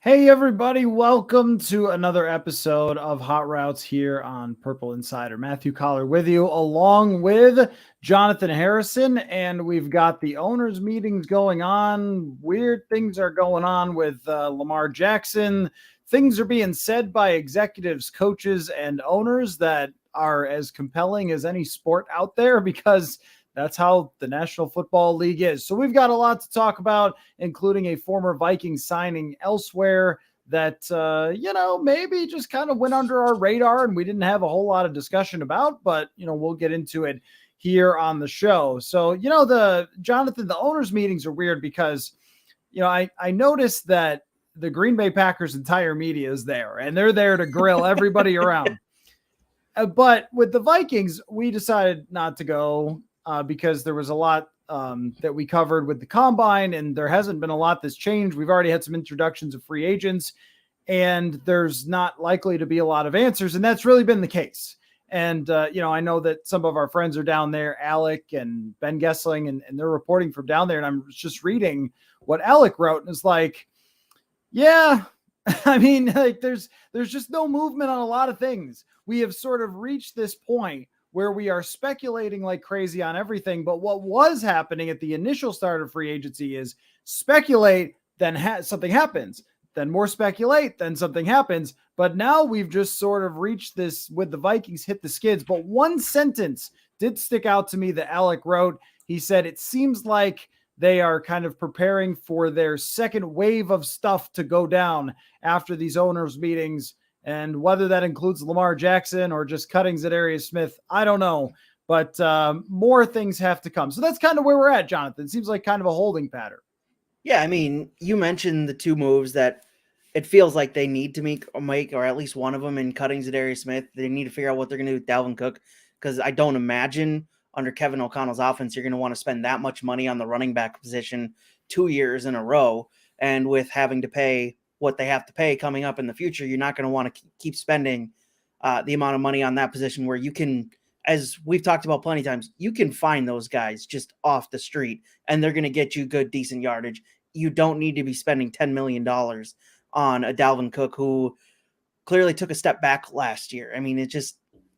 Hey everybody, welcome to another episode of Hot Routes here on Purple Insider. Matthew Coller with you along with Jonathan Harrison, and we've got the owners meetings going on. Weird things are going on with Lamar Jackson. Things are being said by executives, coaches, and owners that are as compelling as any sport out there because that's how the National Football League is. So we've got a lot to talk about, including a former Vikings signing elsewhere that, maybe just kind of went under our radar and we didn't have a whole lot of discussion about, but, we'll get into it here on the show. So, the owners meetings are weird because, I noticed that the Green Bay Packers entire media is there and they're there to grill everybody around. But with the Vikings, we decided not to go because there was a lot that we covered with the combine, and there hasn't been a lot that's changed. We've already had some introductions of free agents, and there's not likely to be a lot of answers, and that's really been the case. And, I know that some of our friends are down there, Alec and Ben Gessling, and they're reporting from down there, and I'm just reading what Alec wrote, and it's like, yeah, I mean, like there's just no movement on a lot of things. We have sort of reached this point where we are speculating like crazy on everything. But what was happening at the initial start of free agency is speculate, then something happens, then more speculate, then something happens. But now we've just sort of reached this with the Vikings hit the skids. But one sentence did stick out to me that Alec wrote. He said, it seems like they are kind of preparing for their second wave of stuff to go down after these owners meetings. And whether that includes Lamar Jackson or just cuttings at Darius Smith, I don't know. But more things have to come. So that's kind of where we're at, Jonathan. It seems like kind of a holding pattern. Yeah, I mean, you mentioned the two moves that it feels like they need to make, or at least one of them in cutting Darius Smith. They need to figure out what they're going to do with Dalvin Cook, because I don't imagine under Kevin O'Connell's offense you're going to want to spend that much money on the running back position 2 years in a row. And with having to pay what they have to pay coming up in the future, you're not going to want to keep spending the amount of money on that position where you can, as we've talked about plenty of times, you can find those guys just off the street and they're going to get you good, decent yardage. You don't need to be spending $10 million on a Dalvin Cook who clearly took a step back last year. I mean,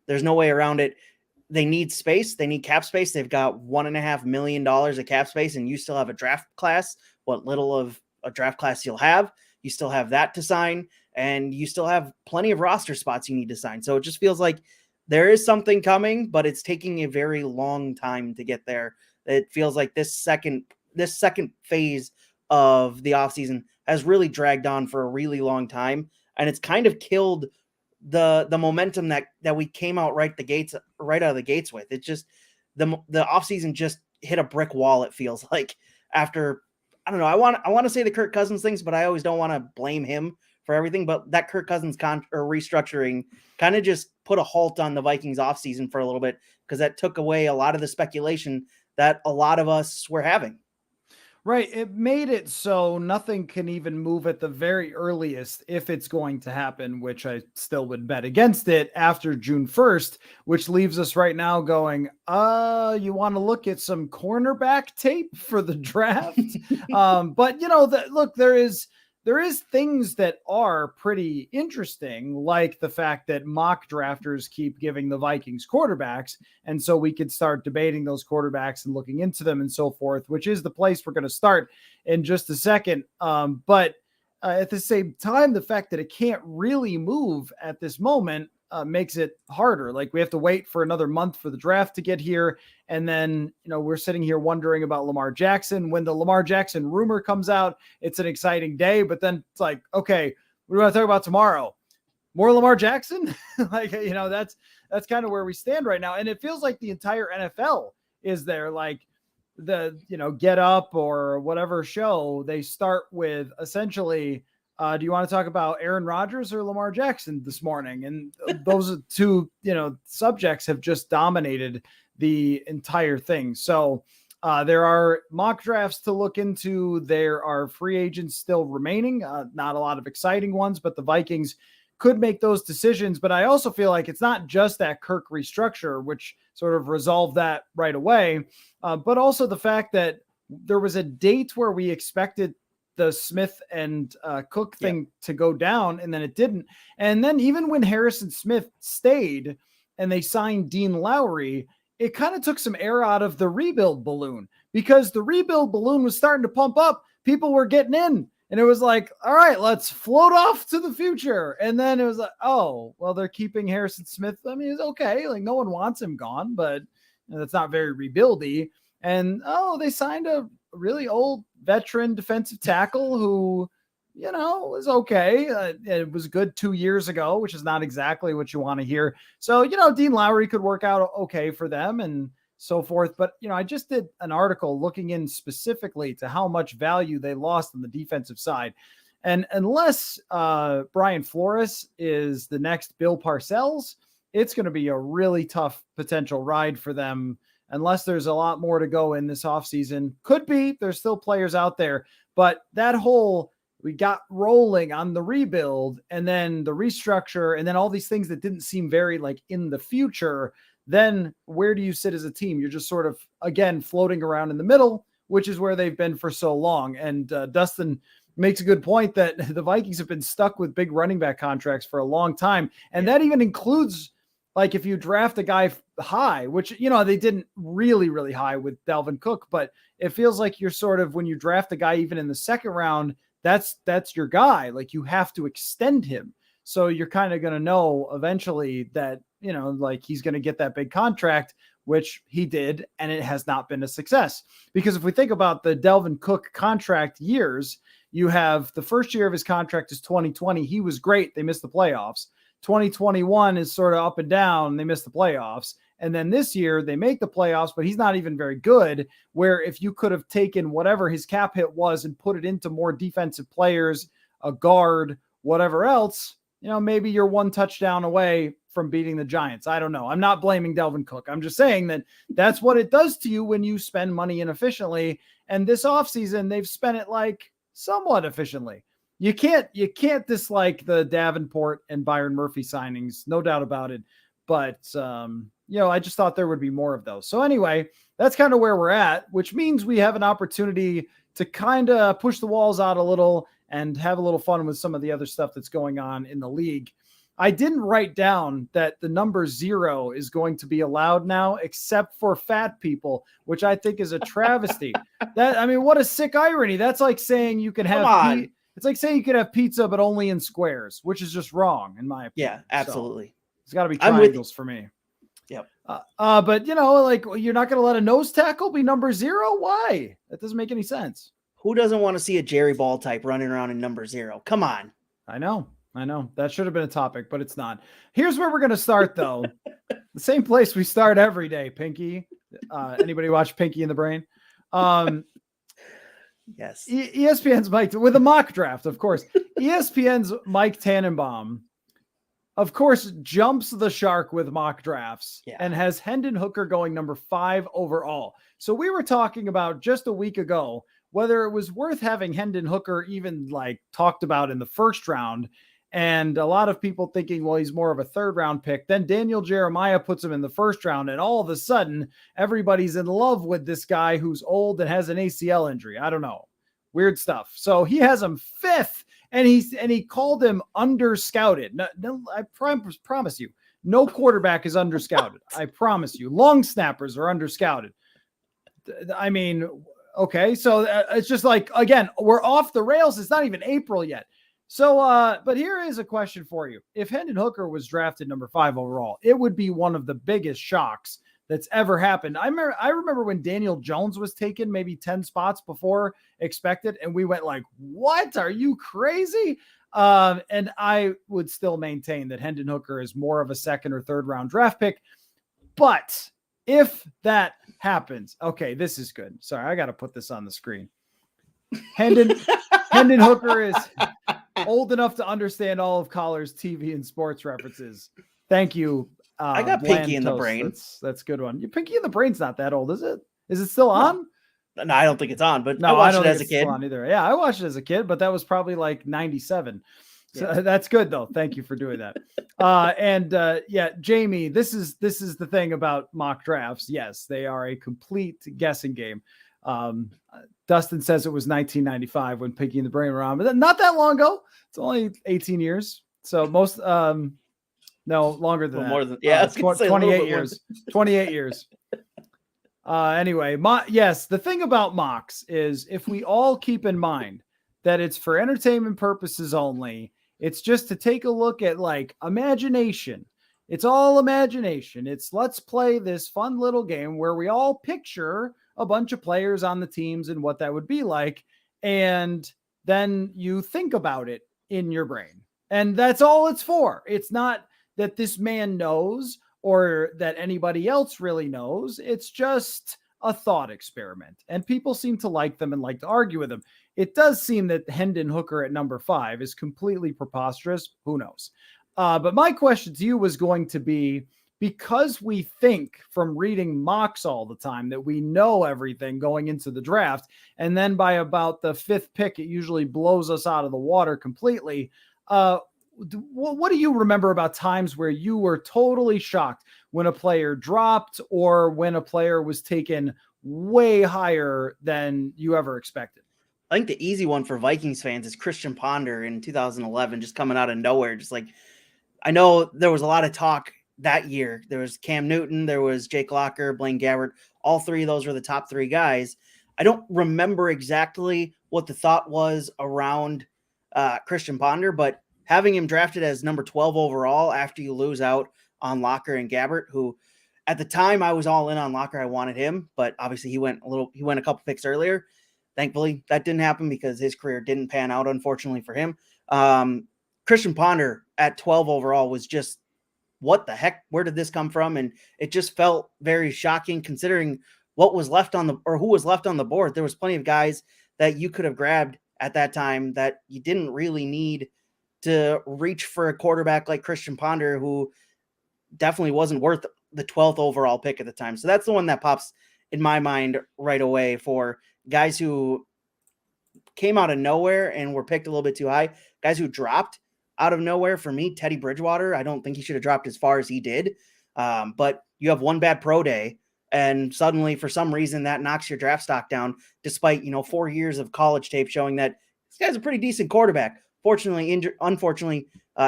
there's no way around it. They need space. They need cap space. They've got $1.5 million of cap space, and you still have a draft class. What little of a draft class you'll have, you still have that to sign, and you still have plenty of roster spots you need to sign. So it just feels like there is something coming, but it's taking a very long time to get there. It feels like this second phase of the offseason has really dragged on for a really long time, and it's kind of killed the momentum that we came out right out of the gates with. It just the offseason just hit a brick wall, it feels like, after, I don't know, I want to say the Kirk Cousins things, but I always don't want to blame him for everything. But that Kirk Cousins restructuring kind of just put a halt on the Vikings offseason for a little bit, because that took away a lot of the speculation that a lot of us were having. Right. It made it so nothing can even move at the very earliest if it's going to happen, which I still would bet against it, after June 1st, which leaves us right now going, you want to look at some cornerback tape for the draft? But, look, there is things that are pretty interesting, like the fact that mock drafters keep giving the Vikings quarterbacks. And so we could start debating those quarterbacks and looking into them and so forth, which is the place we're going to start in just a second. But at the same time, the fact that it can't really move at this moment makes it harder. Like, we have to wait for another month for the draft to get here. And then, we're sitting here wondering about Lamar Jackson. When the Lamar Jackson rumor comes out, it's an exciting day, but then it's like, okay, what do we want to talk about tomorrow? More Lamar Jackson? That's kind of where we stand right now. And it feels like the entire NFL is there. Like, the, Get Up or whatever show, they start with essentially, do you want to talk about Aaron Rodgers or Lamar Jackson this morning? And those two, subjects have just dominated the entire thing. So there are mock drafts to look into. There are free agents still remaining. Not a lot of exciting ones, but the Vikings could make those decisions. But I also feel like it's not just that Kirk restructure, which sort of resolved that right away, but also the fact that there was a date where we expected the Smith and Cook thing to go down, and then it didn't. And then even when Harrison Smith stayed and they signed Dean Lowry, it kind of took some air out of the rebuild balloon, because the rebuild balloon was starting to pump up. People were getting in, and it was like, all right, let's float off to the future. And then it was like, oh, well, they're keeping Harrison Smith. I mean, it's okay. Like, no one wants him gone, but that's not very rebuildy. And, they signed a really old veteran defensive tackle who, was okay. It was good 2 years ago, which is not exactly what you want to hear. So, Dean Lowry could work out okay for them and so forth. But, I just did an article looking in specifically to how much value they lost on the defensive side. And unless Brian Flores is the next Bill Parcells, it's going to be a really tough potential ride for them, unless there's a lot more to go in this offseason. Could be. There's still players out there. But that whole, we got rolling on the rebuild and then the restructure and then all these things that didn't seem very like in the future, then where do you sit as a team? You're just sort of, again, floating around in the middle, which is where they've been for so long. And Dustin makes a good point that the Vikings have been stuck with big running back contracts for a long time. And that even includes, like, if you draft a guy high, which, they didn't really high with Dalvin Cook, but it feels like you're sort of, when you draft a guy even in the second round, that's your guy. Like, you have to extend him. So you're kind of going to know eventually that, like, he's going to get that big contract, which he did, and it has not been a success. Because if we think about the Dalvin Cook contract years, you have the first year of his contract is 2020. He was great. They missed the playoffs. 2021 is sort of up and down. They missed the playoffs. And then this year they make the playoffs, but he's not even very good, where if you could have taken whatever his cap hit was and put it into more defensive players, a guard, whatever else, maybe you're one touchdown away from beating the Giants. I don't know. I'm not blaming Dalvin Cook. I'm just saying that that's what it does to you when you spend money inefficiently. And this offseason, they've spent it like somewhat efficiently. You can't dislike the Davenport and Byron Murphy signings, no doubt about it. But, I just thought there would be more of those. So anyway, that's kind of where we're at, which means we have an opportunity to kind of push the walls out a little and have a little fun with some of the other stuff that's going on in the league. I didn't write down that the number 0 is going to be allowed now, except for fat people, which I think is a travesty. What a sick irony. That's like saying you can have it's like saying you could have pizza, but only in squares, which is just wrong, in my opinion. Yeah, absolutely. So it's got to be triangles for me. Yep. But like, you're not going to let a nose tackle be number 0. Why? That doesn't make any sense. Who doesn't want to see a Jerry Ball type running around in number 0? Come on. I know. That should have been a topic, but it's not. Here's where we're going to start, though. The same place we start every day, Pinky. Anybody watch Pinky in the Brain? Yes. ESPN's Mike, with a mock draft, of course. ESPN's Mike Tannenbaum, of course, jumps the shark with mock drafts and has Hendon Hooker going number 5 overall. So we were talking about just a week ago whether it was worth having Hendon Hooker even like talked about in the first round. And a lot of people thinking, well, he's more of a 3rd round pick. Then Daniel Jeremiah puts him in the 1st round. And all of a sudden, everybody's in love with this guy who's old and has an ACL injury. I don't know. Weird stuff. So he has him 5th, and he called him under scouted. No, I promise you, no quarterback is under scouted. I promise you. Long snappers are under scouted. I mean, okay. So it's just like, again, we're off the rails. It's not even April yet. So, but here is a question for you. If Hendon Hooker was drafted number 5 overall, it would be one of the biggest shocks that's ever happened. I remember when Daniel Jones was taken maybe 10 spots before expected, and we went like, what? Are you crazy? And I would still maintain that Hendon Hooker is more of a 2nd or 3rd round draft pick. But if that happens, okay, this is good. Sorry, I got to put this on the screen. Hendon Hooker is old enough to understand all of Coller's TV and sports references. Thank you. I got Pinky in the Brain. That's a good one. Your Pinky in the Brain's not that old, is it? Is it still on? No, I don't think it's on, but no, I watched it as a kid. On either. Yeah, I watched it as a kid, but that was probably like 97. So that's good though. Thank you for doing that. Jamie, this is the thing about mock drafts. Yes, they are a complete guessing game. Dustin says it was 1995 when picking the brain around, but not that long ago. It's only 18 years. So most, no, longer than that. More than, yeah, 28 years. 28 years. Anyway, yes, the thing about mocks is if we all keep in mind that it's for entertainment purposes only, it's just to take a look at like imagination. It's all imagination. It's let's play this fun little game where we all picture a bunch of players on the teams and what that would be like. And then you think about it in your brain. And that's all it's for. It's not that this man knows or that anybody else really knows. It's just a thought experiment. And people seem to like them and like to argue with them. It does seem that Hendon Hooker at number 5 is completely preposterous. Who knows? But my question to you was going to be, because we think from reading mocks all the time that we know everything going into the draft, and then by about the 5th pick, it usually blows us out of the water completely. What do you remember about times where you were totally shocked when a player dropped or when a player was taken way higher than you ever expected? I think the easy one for Vikings fans is Christian Ponder in 2011, just coming out of nowhere. Just like, I know there was a lot of talk that year. There was Cam Newton, there was Jake Locker, Blaine Gabbert. All 3 of those were the top 3 guys. I don't remember exactly what the thought was around Christian Ponder, but having him drafted as number 12 overall after you lose out on Locker and Gabbert, who at the time I was all in on Locker. I wanted him, but obviously he went a couple picks earlier. Thankfully, that didn't happen because his career didn't pan out, unfortunately for him. Christian Ponder at 12 overall was just, what the heck? Where did this come from? And it just felt very shocking considering what was left on who was left on the board. There was plenty of guys that you could have grabbed at that time that you didn't really need to reach for a quarterback like Christian Ponder, who definitely wasn't worth the 12th overall pick at the time. So that's the one that pops in my mind right away for guys who came out of nowhere and were picked a little bit too high. Guys who dropped out of nowhere, for me, Teddy Bridgewater, I don't think he should have dropped as far as he did. But you have one bad pro day, and suddenly, for some reason, that knocks your draft stock down, despite 4 years of college tape showing that this guy's a pretty decent quarterback. Unfortunately,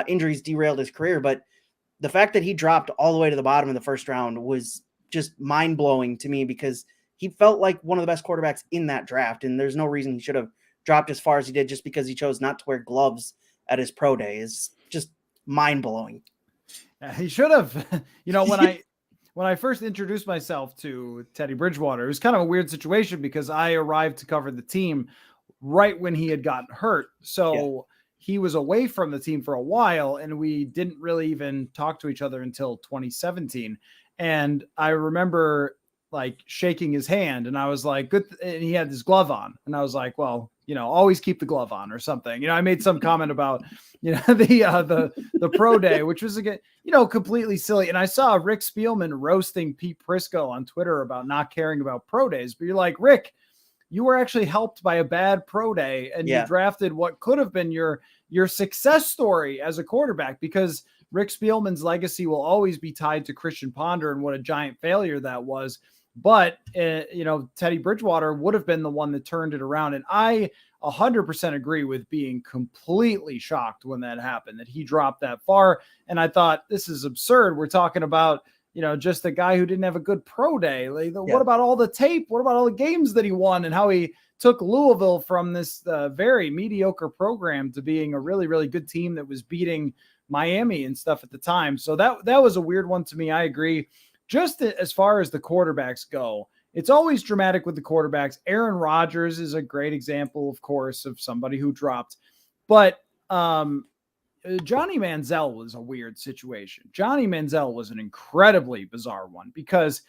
injuries derailed his career. But the fact that he dropped all the way to the bottom of the first round was just mind-blowing to me, because he felt like one of the best quarterbacks in that draft, and there's no reason he should have dropped as far as he did just because he chose not to wear gloves at his pro day. Is just mind-blowing. He should have. When I first introduced myself to Teddy Bridgewater, it was kind of a weird situation because I arrived to cover the team right when he had gotten hurt. So he was away from the team for a while, and we didn't really even talk to each other until 2017. And I remember like shaking his hand, and I was like, good. And he had his glove on, and I was like, well, always keep the glove on or something. I made some comment about, the pro day, which was again, completely silly. And I saw Rick Spielman roasting Pete Prisco on Twitter about not caring about pro days, but you're like, Rick, you were actually helped by a bad pro day, and you drafted what could have been your success story as a quarterback, because Rick Spielman's legacy will always be tied to Christian Ponder and what a giant failure that was. But, Teddy Bridgewater would have been the one that turned it around. And I 100% agree with being completely shocked when that happened, that he dropped that far. And I thought, this is absurd. We're talking about, just a guy who didn't have a good pro day. What about all the tape? What about all the games that he won and how he took Louisville from this very mediocre program to being a really, really good team that was beating Miami and stuff at the time? So that was a weird one to me. I agree. Just as far as the quarterbacks go, it's always dramatic with the quarterbacks. Aaron Rodgers is a great example, of course, of somebody who dropped. But Johnny Manziel was a weird situation. Johnny Manziel was an incredibly bizarre one, because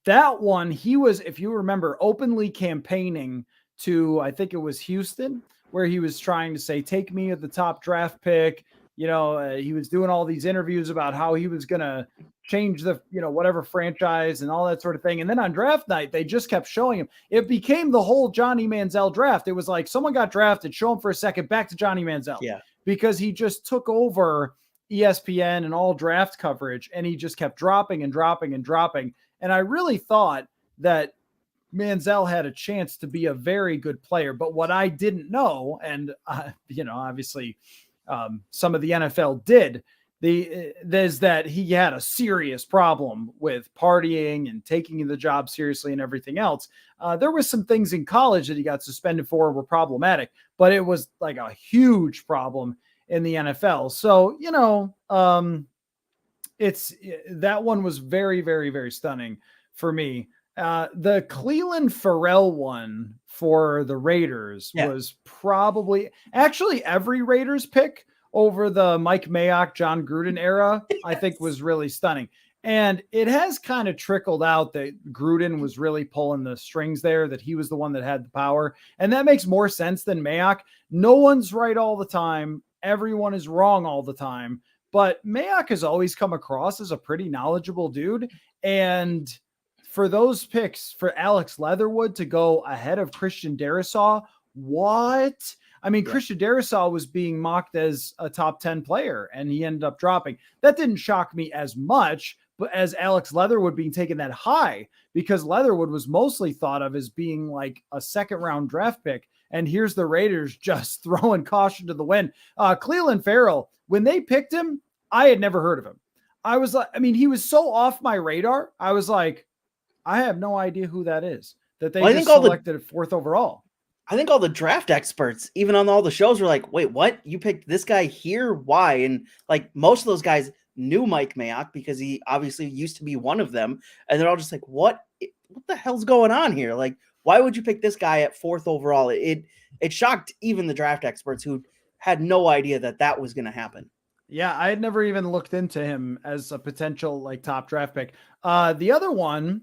that one, he was, if you remember, openly campaigning to, I think it was Houston, where he was trying to say, take me at the top draft pick. He was doing all these interviews about how he was going to change the, whatever franchise and all that sort of thing. And then on draft night, they just kept showing him. It became the whole Johnny Manziel draft. It was like someone got drafted, show him for a second, back to Johnny Manziel. Yeah. Because he just took over ESPN and all draft coverage, and he just kept dropping and dropping and dropping. And I really thought that Manziel had a chance to be a very good player. But what I didn't know, and obviously some of the NFL did, there's that he had a serious problem with partying and taking the job seriously and everything else. There was some things in college that he got suspended for were problematic, but it was like a huge problem in the NFL. So, it's that one was very, very, very stunning for me. The Cleveland Farrell one for the Raiders was probably actually every Raiders pick over the Mike Mayock, John Gruden era, I think was really stunning. And it has kind of trickled out that Gruden was really pulling the strings there, that he was the one that had the power. And that makes more sense than Mayock. No one's right all the time. Everyone is wrong all the time. But Mayock has always come across as a pretty knowledgeable dude. And for those picks, for Alex Leatherwood to go ahead of Christian Darrisaw, what? I mean, Christian Darrisaw was being mocked as a top 10 player, and he ended up dropping. That didn't shock me as much, but as Alex Leatherwood being taken that high, because Leatherwood was mostly thought of as being like a second-round draft pick. And here's the Raiders just throwing caution to the wind. Cleveland Farrell, when they picked him, I had never heard of him. I was like, he was so off my radar. I was like, I have no idea who that is, that they just selected at 4th overall. I think all the draft experts, even on all the shows, were like, wait, what? You picked this guy here? Why? And like most of those guys knew Mike Mayock because he obviously used to be one of them. And they're all just like, what the hell's going on here? Like, why would you pick this guy at 4th overall? It shocked even the draft experts who had no idea that was going to happen. Yeah, I had never even looked into him as a potential like top draft pick. The other one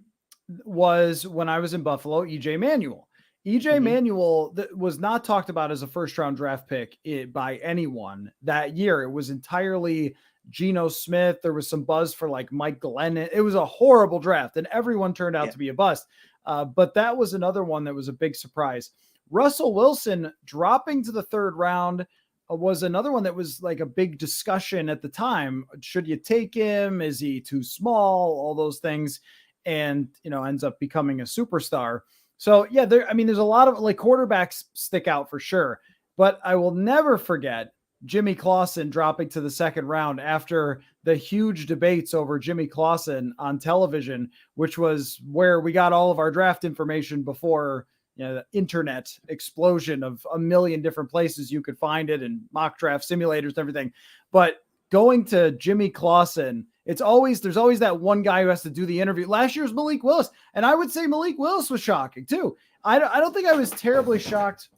was when I was in Buffalo, EJ Manuel. EJ Manuel was not talked about as a first-round draft pick by anyone that year. It was entirely Geno Smith. There was some buzz for like Mike Glennon. It was a horrible draft, and everyone turned out to be a bust. But that was another one that was a big surprise. Russell Wilson dropping to the 3rd round was another one that was like a big discussion at the time. Should you take him? Is he too small? All those things. And, ends up becoming a superstar. So yeah, there's a lot of like quarterbacks stick out for sure, but I will never forget Jimmy Clausen dropping to the 2nd round after the huge debates over Jimmy Clausen on television, which was where we got all of our draft information before the internet explosion of a million different places you could find it and mock draft simulators and everything. But going to Jimmy Clausen, there's always that one guy who has to do the interview. Last year's Malik Willis, and I would say Malik Willis was shocking too. I don't think I was terribly shocked.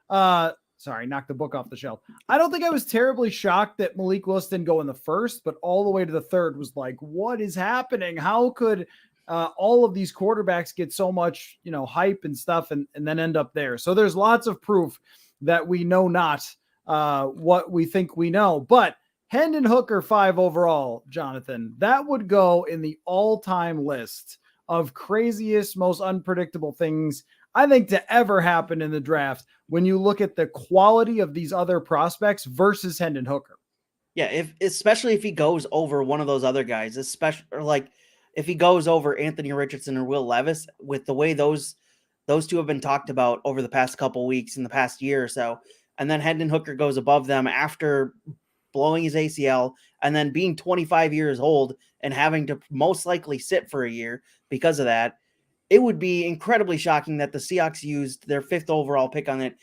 Sorry, knocked the book off the shelf. I don't think I was terribly shocked that Malik Willis didn't go in the 1st, but all the way to the 3rd was like, what is happening? How could all of these quarterbacks get so much, hype and stuff and then end up there? So there's lots of proof that we know not what we think we know, but Hendon Hooker 5 overall, Jonathan, that would go in the all-time list of craziest, most unpredictable things I think to ever happen in the draft when you look at the quality of these other prospects versus Hendon Hooker. Yeah, especially if he goes over one of those other guys, especially like if he goes over Anthony Richardson or Will Levis, with the way those two have been talked about over the past couple weeks in the past year or so, and then Hendon Hooker goes above them after blowing his ACL and then being 25 years old and having to most likely sit for a year because of that, it would be incredibly shocking that the Seahawks used their 5th overall pick on it.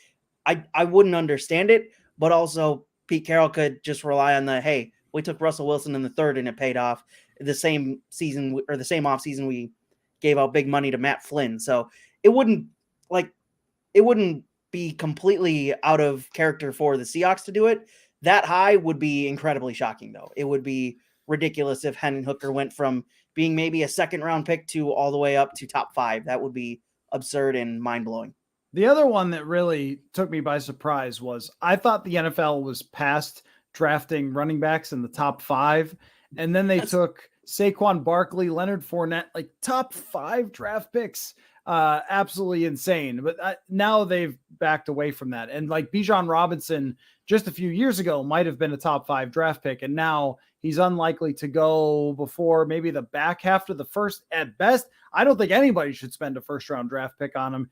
I wouldn't understand it, but also Pete Carroll could just rely on hey, we took Russell Wilson in the 3rd and it paid off. The same season or the same offseason we gave out big money to Matt Flynn. So it wouldn't be completely out of character for the Seahawks to do it. That high would be incredibly shocking, though. It would be ridiculous if Hendon Hooker went from being maybe a 2nd-round pick to all the way up to top 5. That would be absurd and mind-blowing. The other one that really took me by surprise was I thought the NFL was past drafting running backs in the top 5, and then they took Saquon Barkley, Leonard Fournette, like top 5 draft picks. Absolutely insane. But now they've backed away from that. And like Bijan Robinson just a few years ago might have been a top 5 draft pick. And now He's unlikely to go before maybe the back half of the first at best. I don't think anybody should spend a first-round draft pick on him,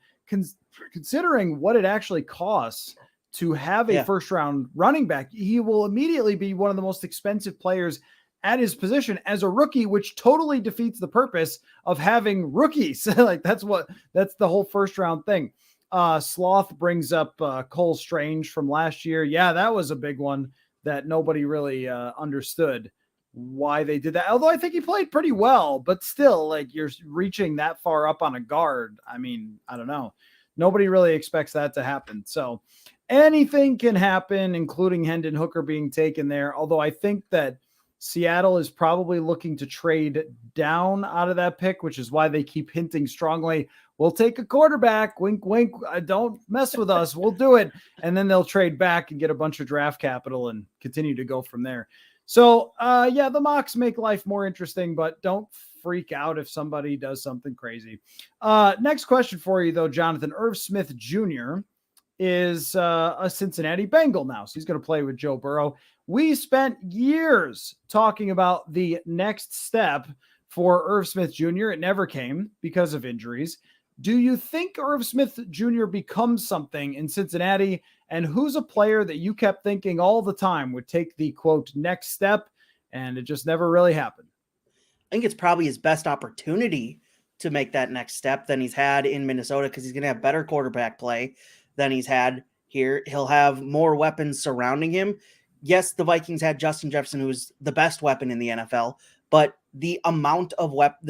considering what it actually costs to have a first-round running back. He will immediately be one of the most expensive players at his position as a rookie, which totally defeats the purpose of having rookies. Like that's the whole first-round thing. Sloth brings up Cole Strange from last year. Yeah, that was a big one that nobody really understood why they did that. Although I think he played pretty well, but still, like, you're reaching that far up on a guard. I mean, I don't know. Nobody really expects that to happen. So anything can happen, including Hendon Hooker being taken there. Although I think that Seattle is probably looking to trade down out of that pick, which is why they keep hinting strongly, we'll take a quarterback, wink, wink, don't mess with us, we'll do it. And then they'll trade back and get a bunch of draft capital and continue to go from there. So, the mocks make life more interesting, but don't freak out if somebody does something crazy. Next question for you, though, Jonathan. Irv Smith Jr. is a Cincinnati Bengal now, so he's going to play with Joe Burrow. We spent years talking about the next step for Irv Smith Jr. It never came because of injuries. Do you think Irv Smith Jr. becomes something in Cincinnati? And who's a player that you kept thinking all the time would take the, quote, next step, and it just never really happened? I think it's probably his best opportunity to make that next step than he's had in Minnesota, because he's going to have better quarterback play than he's had here. He'll have more weapons surrounding him. Yes, the Vikings had Justin Jefferson, who's the best weapon in the NFL, but the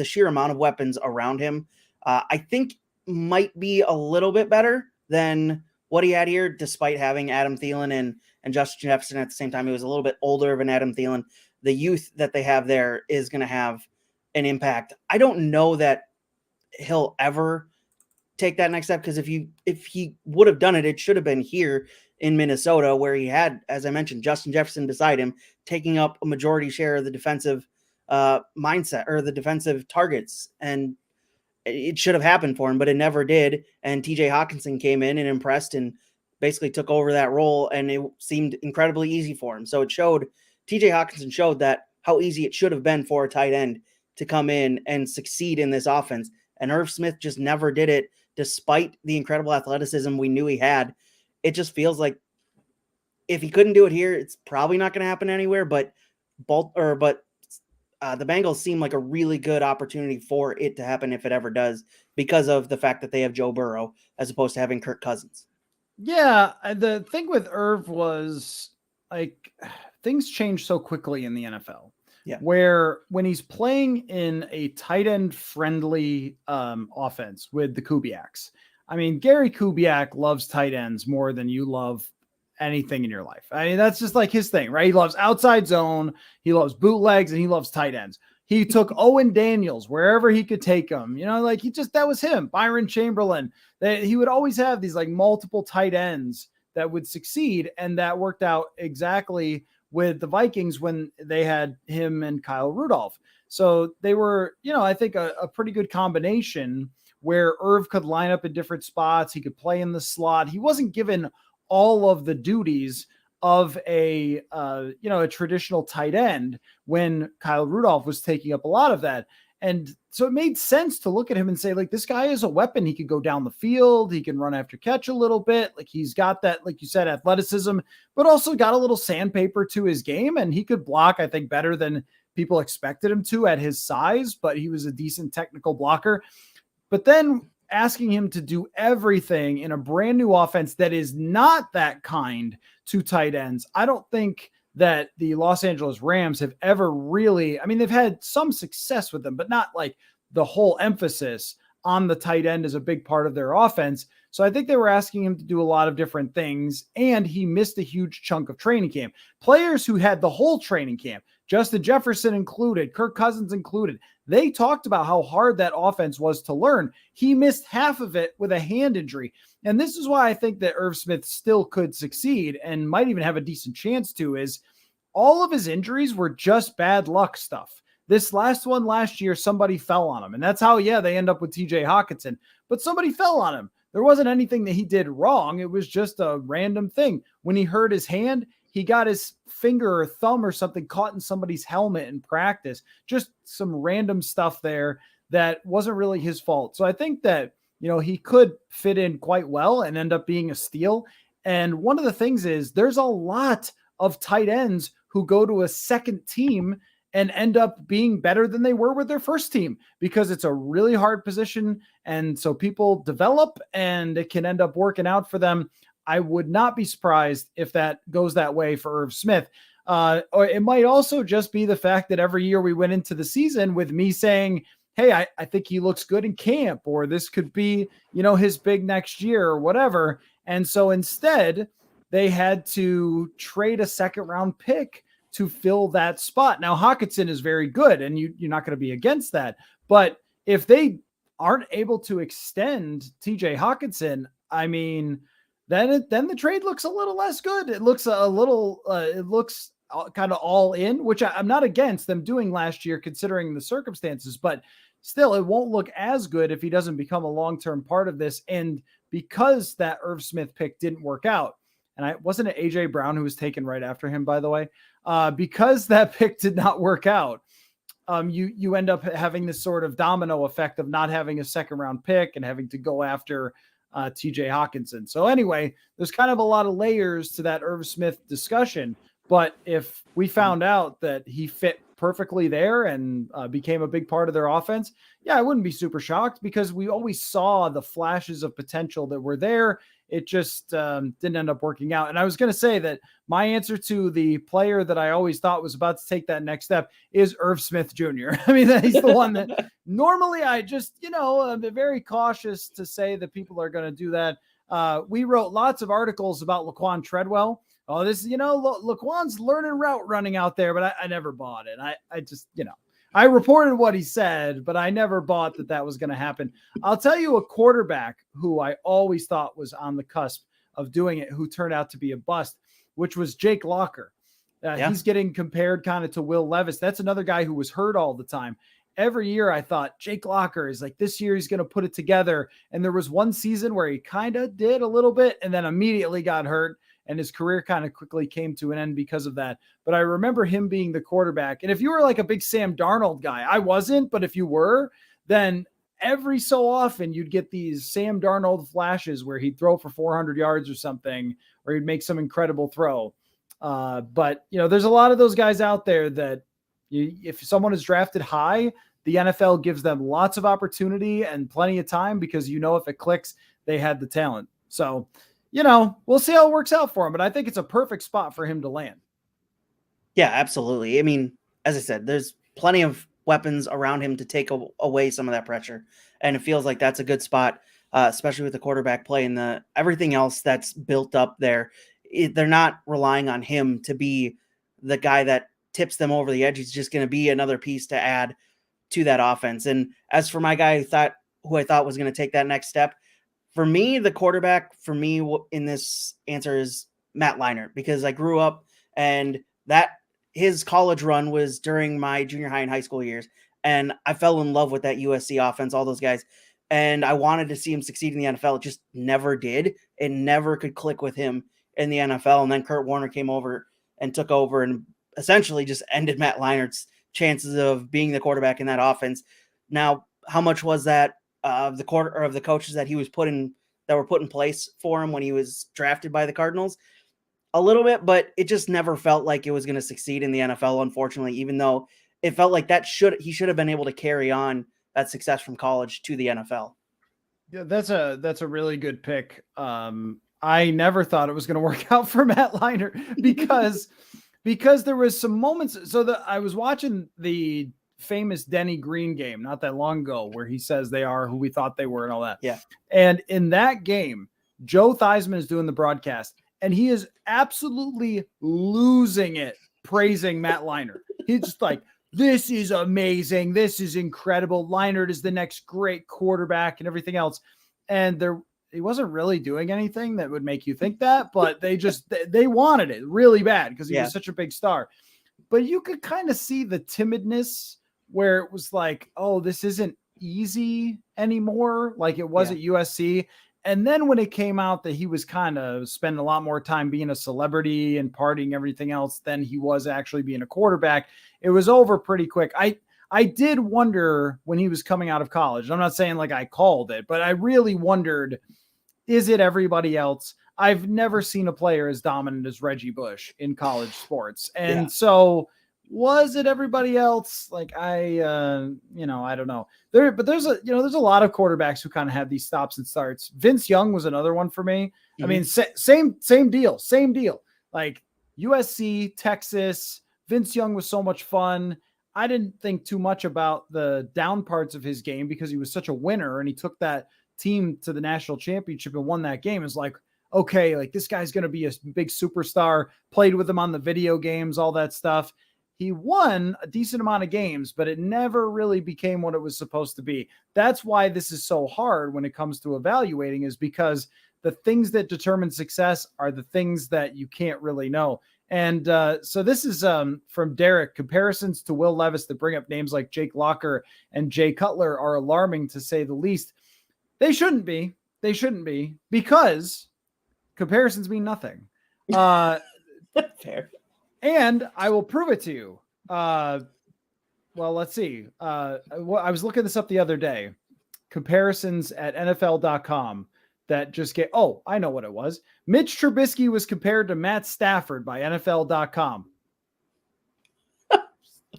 sheer amount of weapons around him, I think might be a little bit better than what he had here, despite having Adam Thielen and Justin Jefferson at the same time. He was a little bit older of an Adam Thielen. The youth that they have there is going to have an impact. I don't know that he'll ever take that next step, because if he would have done it, it should have been here in Minnesota, where he had, as I mentioned, Justin Jefferson beside him, taking up a majority share of the defensive mindset or the defensive targets. And it should have happened for him, but it never did. And TJ Hawkinson came in and impressed and basically took over that role, and it seemed incredibly easy for him. So TJ Hawkinson showed that how easy it should have been for a tight end to come in and succeed in this offense. And Irv Smith just never did it, despite the incredible athleticism we knew he had. It just feels like if he couldn't do it here, it's probably not going to happen anywhere. But the Bengals seem like a really good opportunity for it to happen if it ever does, because of the fact that they have Joe Burrow as opposed to having Kirk Cousins. Yeah, the thing with Irv was, like, things change so quickly in the NFL. Yeah. Where when he's playing in a tight end friendly offense with the Kubiaks, I mean, Gary Kubiak loves tight ends more than you love anything in your life. I mean, that's just like his thing, right? He loves outside zone, he loves bootlegs, and he loves tight ends. He took Owen Daniels wherever he could take him, like that was him. Byron Chamberlain, he would always have these like multiple tight ends that would succeed. And that worked out exactly with the Vikings when they had him and Kyle Rudolph. So they were, I think a pretty good combination where Irv could line up in different spots. He could play in the slot. He wasn't given all of the duties of a traditional tight end when Kyle Rudolph was taking up a lot of that. And so it made sense to look at him and say, like, this guy is a weapon. He could go down the field. He can run after catch a little bit. Like, he's got that, like you said, athleticism, but also got a little sandpaper to his game. And he could block, I think, better than people expected him to at his size, but he was a decent technical blocker. But then asking him to do everything in a brand new offense that is not that kind to tight ends, I don't think that the Los Angeles Rams have ever really, I mean, they've had some success with them, but not like the whole emphasis on the tight end is a big part of their offense. So I think they were asking him to do a lot of different things, and he missed a huge chunk of training camp. Players who had the whole training camp, Justin Jefferson included, Kirk Cousins included, they talked about how hard that offense was to learn. He missed half of it with a hand injury. And this is why I think that Irv Smith still could succeed and might even have a decent chance to, is all of his injuries were just bad luck stuff. This last one last year, somebody fell on him. And that's how, they end up with TJ Hawkinson. But somebody fell on him. There wasn't anything that he did wrong. It was just a random thing. When he hurt his hand, he got his finger or thumb or something caught in somebody's helmet in practice. Just some random stuff there that wasn't really his fault. So I think that, he could fit in quite well and end up being a steal. And one of the things is there's a lot of tight ends who go to a second team and end up being better than they were with their first team because it's a really hard position. And so people develop and it can end up working out for them. I would not be surprised if that goes that way for Irv Smith. Or it might also just be the fact that every year we went into the season with me saying, hey, I think he looks good in camp, or this could be, his big next year or whatever. And so instead they had to trade a second round pick to fill that spot. Now, Hockenson is very good, and you're not going to be against that. But if they aren't able to extend TJ Hockenson, I mean, then the trade looks a little less good. It looks it looks kind of all in, which I'm not against them doing last year, considering the circumstances, but still it won't look as good if he doesn't become a long-term part of this. And because that Irv Smith pick didn't work out, and wasn't it AJ Brown who was taken right after him, by the way, because that pick did not work out, you end up having this sort of domino effect of not having a second round pick and having to go after TJ Hockenson. So anyway, there's kind of a lot of layers to that Irv Smith discussion. But if we found out that he fit perfectly there and became a big part of their offense, yeah, I wouldn't be super shocked because we always saw the flashes of potential that were there. It just didn't end up working out. And I was going to say that my answer to the player that I always thought was about to take that next step is Irv Smith Jr. I mean, he's the one that normally I just, I'm very cautious to say that people are going to do that. We wrote lots of articles about Laquan Treadwell. Oh, this, Laquan's learning route running out there, but I never bought it. I just, I reported what he said, but I never bought that was going to happen. I'll tell you a quarterback who I always thought was on the cusp of doing it, who turned out to be a bust, which was Jake Locker. He's getting compared kind of to Will Levis. That's another guy who was hurt all the time. Every year I thought Jake Locker is like, this year he's going to put it together. And there was one season where he kind of did a little bit and then immediately got hurt. And his career kind of quickly came to an end because of that. But I remember him being the quarterback. And if you were like a big Sam Darnold guy, I wasn't, but if you were, then every so often you'd get these Sam Darnold flashes where he'd throw for 400 yards or something, or he'd make some incredible throw. But, there's a lot of those guys out there that if someone is drafted high, the NFL gives them lots of opportunity and plenty of time because, if it clicks, they had the talent. So, we'll see how it works out for him, but I think it's a perfect spot for him to land. Yeah, absolutely. I mean, as I said, there's plenty of weapons around him to take away some of that pressure. And it feels like that's a good spot, especially with the quarterback play and everything else that's built up there. They're not relying on him to be the guy that tips them over the edge. He's just going to be another piece to add to that offense. And as for my guy who I thought was going to take that next step, for me, the quarterback for me in this answer is Matt Leinart, because I grew up and his college run was during my junior high and high school years. And I fell in love with that USC offense, all those guys. And I wanted to see him succeed in the NFL. It just never did. It never could click with him in the NFL. And then Kurt Warner came over and took over and essentially just ended Matt Leinart's chances of being the quarterback in that offense. Now, how much was that? Of the coaches that he was that were put in place for him when he was drafted by the Cardinals? A little bit, but it just never felt like it was going to succeed in the NFL, unfortunately, even though it felt like he should have been able to carry on that success from college to the NFL. Yeah, that's a really good pick. I never thought it was going to work out for Matt Leinart because there was some moments. So I was watching the famous Denny Green game not that long ago where he says they are who we thought they were and all that. Yeah. And in that game, Joe Theismann is doing the broadcast and he is absolutely losing it praising Matt Leinart. He's just like, this is amazing. This is incredible. Leinart is the next great quarterback and everything else. And he wasn't really doing anything that would make you think that, but they wanted it really bad because he was such a big star. But you could kind of see the timidness where it was like, oh, this isn't easy anymore like it was at USC. And then when it came out that he was kind of spending a lot more time being a celebrity and partying everything else than he was actually being a quarterback, it was over pretty quick. I did wonder when he was coming out of college. I'm not saying like I called it, but I really wondered, is it everybody else? I've never seen a player as dominant as Reggie Bush in college sports. And so was it everybody else? Like I don't know. There's a lot of quarterbacks who kind of have these stops and starts. Vince Young was another one for me. Mm-hmm. I mean, same deal. Like USC, Texas, Vince Young was so much fun. I didn't think too much about the down parts of his game because he was such a winner and he took that team to the national championship and won that game. Is like, okay, like this guy's going to be a big superstar, played with him on the video games, all that stuff. He won a decent amount of games, but it never really became what it was supposed to be. That's why this is so hard when it comes to evaluating, is because the things that determine success are the things that you can't really know. And so this is from Derek. Comparisons to Will Levis that bring up names like Jake Locker and Jay Cutler are alarming, to say the least. They shouldn't be. Because comparisons mean nothing. Fair. And I will prove it to you. Well, let's see. I was looking this up the other day. Comparisons at NFL.com that just get, I know what it was. Mitch Trubisky was compared to Matt Stafford by NFL.com.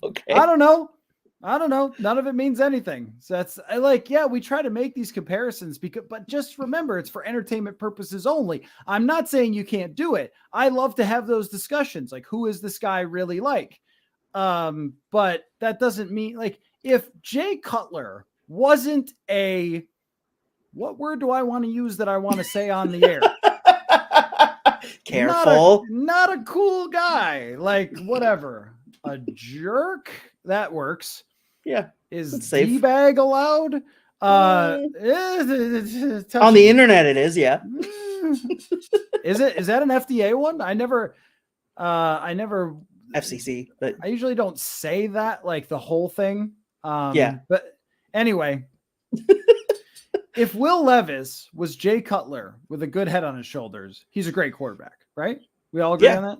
Okay. I don't know. None of it means anything. So that's we try to make these comparisons but just remember, it's for entertainment purposes only. I'm not saying you can't do it. I love to have those discussions. Like, who is this guy really like? But that doesn't mean, like, if Jay Cutler wasn't what word do I want to use that I want to say on the air? Careful. Not a cool guy. Like, whatever. A jerk? That works. Yeah. Is D-bag allowed? On the internet it is, yeah. Is that an FDA one? I never FCC, but I usually don't say that, like the whole thing. Yeah. But anyway, if Will Levis was Jay Cutler with a good head on his shoulders, he's a great quarterback, right? We all agree on that?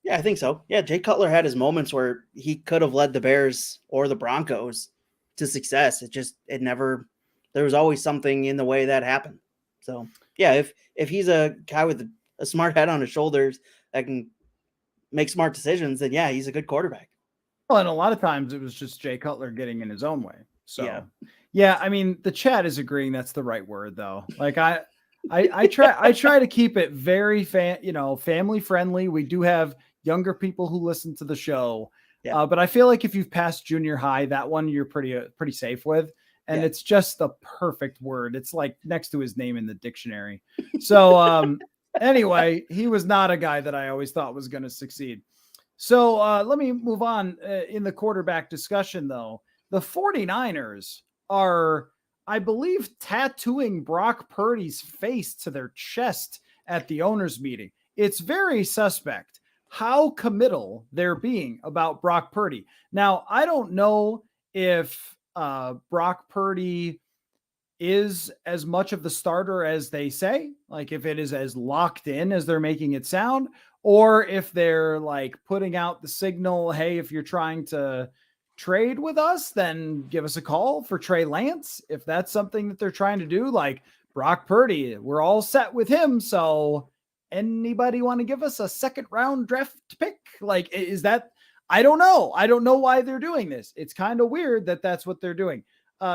Yeah, I think so. Yeah, Jay Cutler had his moments where he could have led the Bears or the Broncos to success. There was always something in the way that happened. So, yeah, if he's a guy with a smart head on his shoulders that can make smart decisions, then yeah, he's a good quarterback. Well, and a lot of times it was just Jay Cutler getting in his own way. So, yeah, I mean, the chat is agreeing that's the right word, though. Like I try to keep it very family friendly. We do have younger people who listen to the show, but I feel like if you've passed junior high, that one you're pretty safe with, and it's just the perfect word. It's like next to his name in the dictionary. So anyway, he was not a guy that I always thought was going to succeed. So let me move on in the quarterback discussion, though. The 49ers are, I believe, tattooing Brock Purdy's face to their chest at the owners' meeting. It's very suspect how committal they're being about Brock Purdy. Now, I don't know if Brock Purdy is as much of the starter as they say, like if it is as locked in as they're making it sound, or if they're like putting out the signal, hey, if you're trying to trade with us, then give us a call for Trey Lance. If that's something that they're trying to do, like Brock Purdy, we're all set with him. So anybody want to give us a second round draft pick? Like, is that, I don't know. I don't know why they're doing this. It's kind of weird that that's what they're doing.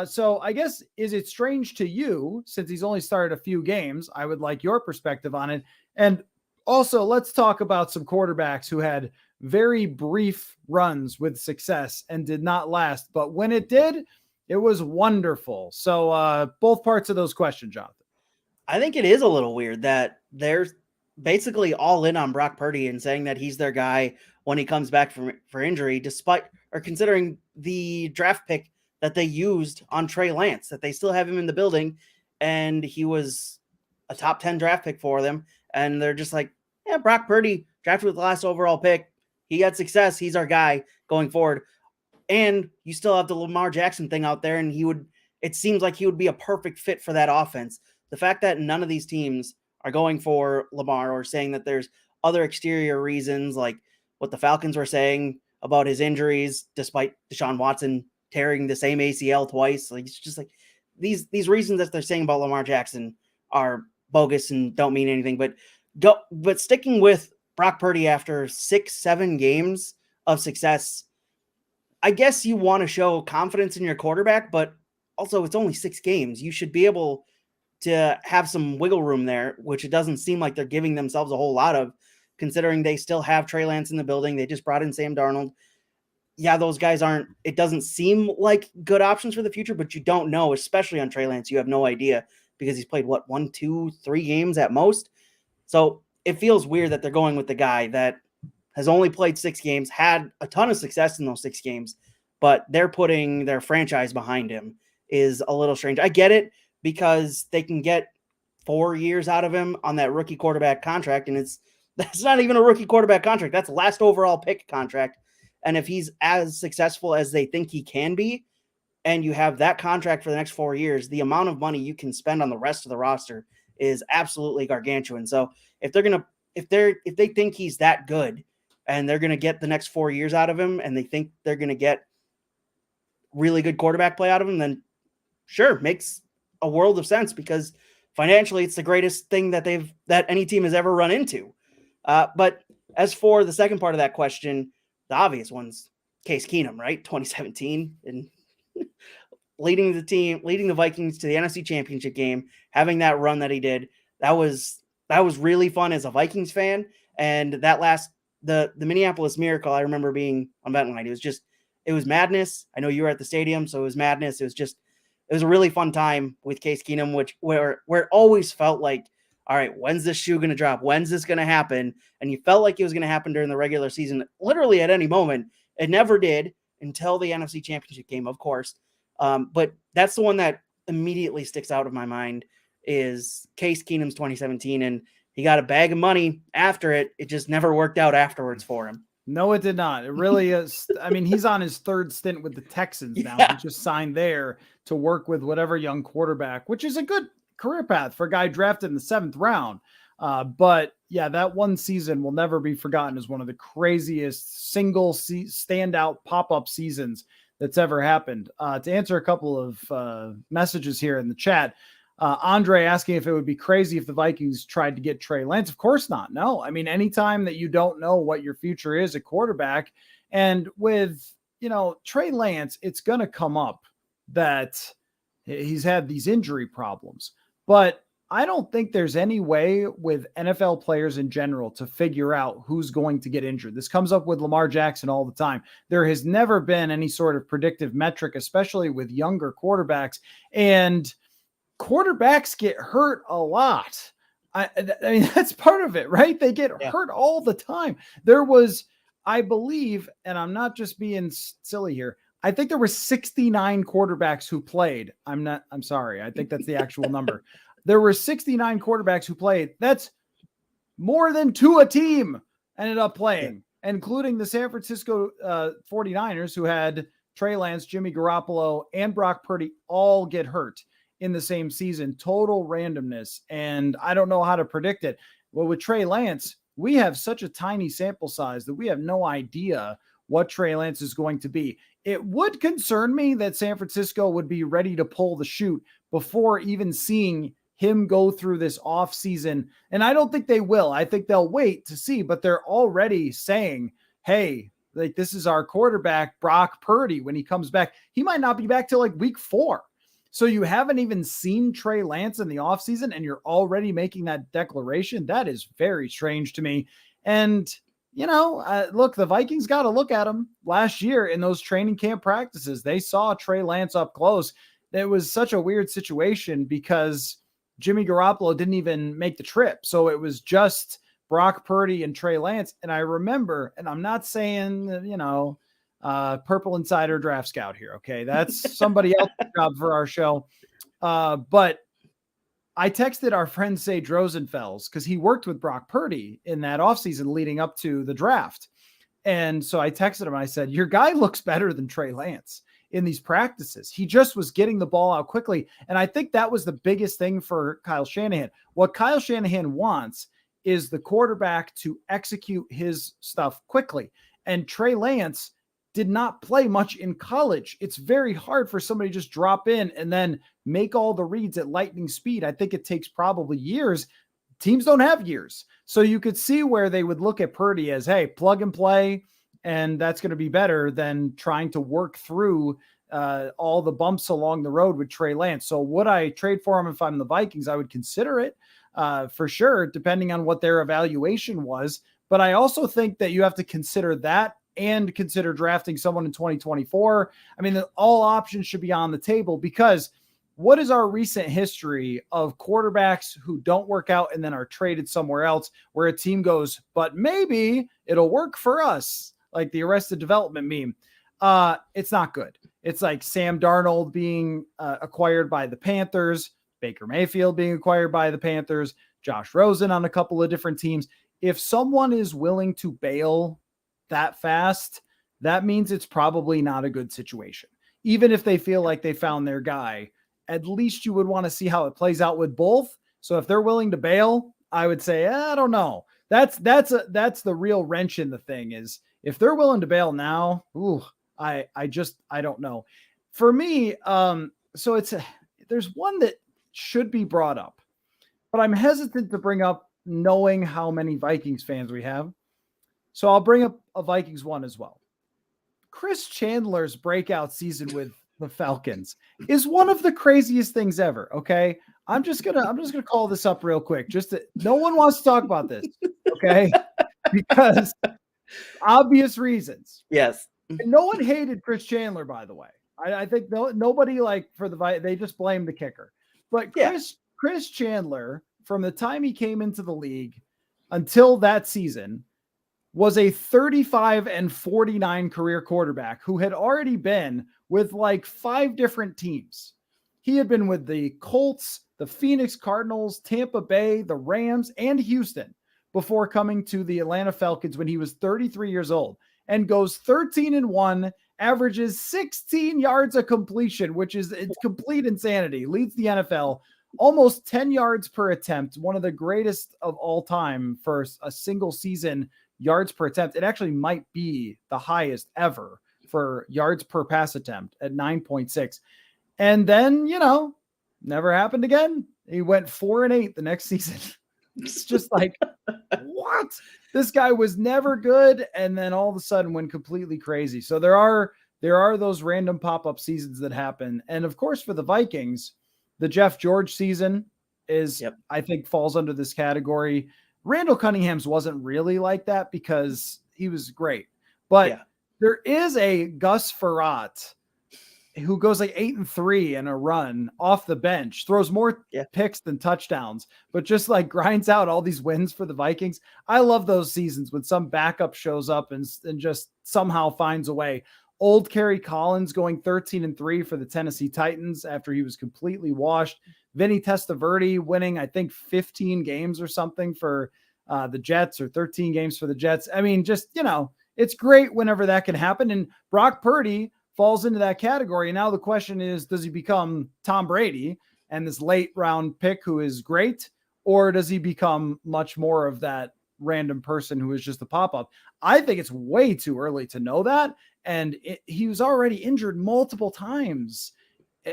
So I guess, is it strange to you, since he's only started a few games? I would like your perspective on it. And also, let's talk about some quarterbacks who had very brief runs with success and did not last. But when it did, it was wonderful. So both parts of those questions, Jonathan. I think it is a little weird that they're basically all in on Brock Purdy and saying that he's their guy when he comes back for injury, despite or considering the draft pick that they used on Trey Lance, that they still have him in the building, and he was a top 10 draft pick for them. And they're just like, yeah, Brock Purdy drafted with the last overall pick. He had success. He's our guy going forward. And you still have the Lamar Jackson thing out there, and it seems like he would be a perfect fit for that offense. the fact that none of these teams are going for Lamar or saying that there's other exterior reasons, like what the Falcons were saying about his injuries, despite Deshaun Watson tearing the same ACL twice. Like, it's just like these reasons that they're saying about Lamar Jackson are bogus and don't mean anything. But sticking with Brock Purdy after 6-7 games of success, I guess you want to show confidence in your quarterback, but also it's only 6 games. You should be able to have some wiggle room there, which it doesn't seem like they're giving themselves a whole lot of, considering they still have Trey Lance in the building. They just brought in Sam Darnold. Yeah, those guys it doesn't seem like good options for the future, but you don't know, especially on Trey Lance. You have no idea because he's played 1, 2, 3 games at most. So it feels weird that they're going with the guy that has only played 6 games, had a ton of success in those 6 games, but they're putting their franchise behind him is a little strange. I get it because they can get 4 years out of him on that rookie quarterback contract, and that's not even a rookie quarterback contract. That's last overall pick contract. And if he's as successful as they think he can be, and you have that contract for the next 4 years, the amount of money you can spend on the rest of the roster is absolutely gargantuan. So if they think he's that good and they're going to get the next 4 years out of him, and they think they're going to get really good quarterback play out of him, then sure, makes a world of sense because financially it's the greatest thing that any team has ever run into. But as for the second part of that question, the obvious one's Case Keenum, right? 2017 and leading the Vikings to the NFC Championship game, having that run that he did. That was really fun as a Vikings fan. And the Minneapolis Miracle, I remember being on that night. It was madness. I know you were at the stadium, so it was madness. It was a really fun time with Case Keenum, where it always felt like, all right, when's this shoe going to drop? When's this going to happen? And you felt like it was going to happen during the regular season, literally at any moment. It never did until the NFC Championship game, of course. But that's the one that immediately sticks out of my mind is Case Keenum's 2017. And he got a bag of money after it. It just never worked out afterwards for him. No, it did not. It really is. I mean, he's on his 3rd stint with the Texans now. Yeah. He just signed there to work with whatever young quarterback, which is a good career path for a guy drafted in the 7th round. But yeah, that one season will never be forgotten as one of the craziest single standout pop-up seasons that's ever happened. To answer a couple of messages here in the chat, Andre asking if it would be crazy if the Vikings tried to get Trey Lance. Of course not. No. I mean, anytime that you don't know what your future is at quarterback, and with, Trey Lance, it's going to come up that he's had these injury problems, but I don't think there's any way with NFL players in general to figure out who's going to get injured. This comes up with Lamar Jackson all the time. There has never been any sort of predictive metric, especially with younger quarterbacks, and quarterbacks get hurt a lot. I mean, that's part of it, right? They get hurt all the time. There was, I believe, and I'm not just being silly here, I think there were 69 quarterbacks who played. I'm sorry. I think that's the actual number. There were 69 quarterbacks who played. That's more than 2 a team ended up playing, including the San Francisco 49ers, who had Trey Lance, Jimmy Garoppolo, and Brock Purdy all get hurt in the same season. Total randomness. And I don't know how to predict it. Well, with Trey Lance, we have such a tiny sample size that we have no idea what Trey Lance is going to be. It would concern me that San Francisco would be ready to pull the chute before even seeing him go through this offseason. And I don't think they will. I think they'll wait to see, but they're already saying, hey, like, this is our quarterback, Brock Purdy. When he comes back, he might not be back till like week 4. So you haven't even seen Trey Lance in the offseason and you're already making that declaration. That is very strange to me. And, look, the Vikings got to look at him last year in those training camp practices. They saw Trey Lance up close. It was such a weird situation because Jimmy Garoppolo didn't even make the trip. So it was just Brock Purdy and Trey Lance. And I remember, and I'm not saying, Purple Insider Draft Scout here. Okay. That's somebody else's job for our show. But I texted our friend Sage Rosenfels because he worked with Brock Purdy in that offseason leading up to the draft. And so I texted him. I said, your guy looks better than Trey Lance. in these practices. He just was getting the ball out quickly. And I think that was the biggest thing for Kyle Shanahan. What Kyle Shanahan wants is the quarterback to execute his stuff quickly. And Trey Lance did not play much in college. It's very hard for somebody to just drop in and then make all the reads at lightning speed. I think it takes probably years. Teams don't have years. So you could see where they would look at Purdy as, hey, plug and play, and that's going to be better than trying to work through all the bumps along the road with Trey Lance. So would I trade for him if I'm the Vikings? I would consider it for sure, depending on what their evaluation was. But I also think that you have to consider that and consider drafting someone in 2024. I mean, all options should be on the table, because what is our recent history of quarterbacks who don't work out and then are traded somewhere else, where a team goes, but maybe it'll work for us, like the Arrested Development meme? It's not good. It's like Sam Darnold being acquired by the Panthers, Baker Mayfield being acquired by the Panthers, Josh Rosen on a couple of different teams. If someone is willing to bail that fast, that means it's probably not a good situation. Even if they feel like they found their guy, at least you would want to see how it plays out with both. So if they're willing to bail, I would say, I don't know. That's the real wrench in the thing, is if they're willing to bail now, I don't know. For me, so there's one that should be brought up, but I'm hesitant to bring up knowing how many Vikings fans we have. So I'll bring up a Vikings one as well. Chris Chandler's breakout season with the Falcons is one of the craziest things ever. Okay. I'm just going to call this up real quick. No one wants to talk about this. Okay. Because obvious reasons. Yes. And no one hated Chris Chandler, by the way. I think nobody they just blamed the kicker, but Chris Chandler, from the time he came into the league until that season, was a 35-49 career quarterback who had already been with like 5 different teams. He had been with the Colts, the Phoenix Cardinals, Tampa Bay, the Rams, and Houston before coming to the Atlanta Falcons when he was 33 years old, and goes 13-1, averages 16 yards a completion, which is complete insanity, leads the NFL, almost 10 yards per attempt, one of the greatest of all time for a single season yards per attempt. It actually might be the highest ever for yards per pass attempt at 9.6. And then, never happened again. He went 4-8 the next season. It's just like, what? This guy was never good, and then all of a sudden went completely crazy. So there are those random pop-up seasons that happen. And of course, for the Vikings, the Jeff George season I think falls under this category. Randall Cunningham's wasn't really like that because he was great. But there is a Gus Frerotte who goes like 8-3 in a run off the bench, throws more picks than touchdowns, but just like grinds out all these wins for the Vikings. I love those seasons when some backup shows up and just somehow finds a way. Old Kerry Collins going 13-3 for the Tennessee Titans after he was completely washed. Vinny Testaverde winning, I think, 15 games or something for the Jets, or 13 games for the Jets. I mean, just, it's great whenever that can happen. And Brock Purdy falls into that category. And now the question is, does he become Tom Brady and this late round pick who is great, or does he become much more of that random person who is just a pop-up? I think it's way too early to know that. And he was already injured multiple times.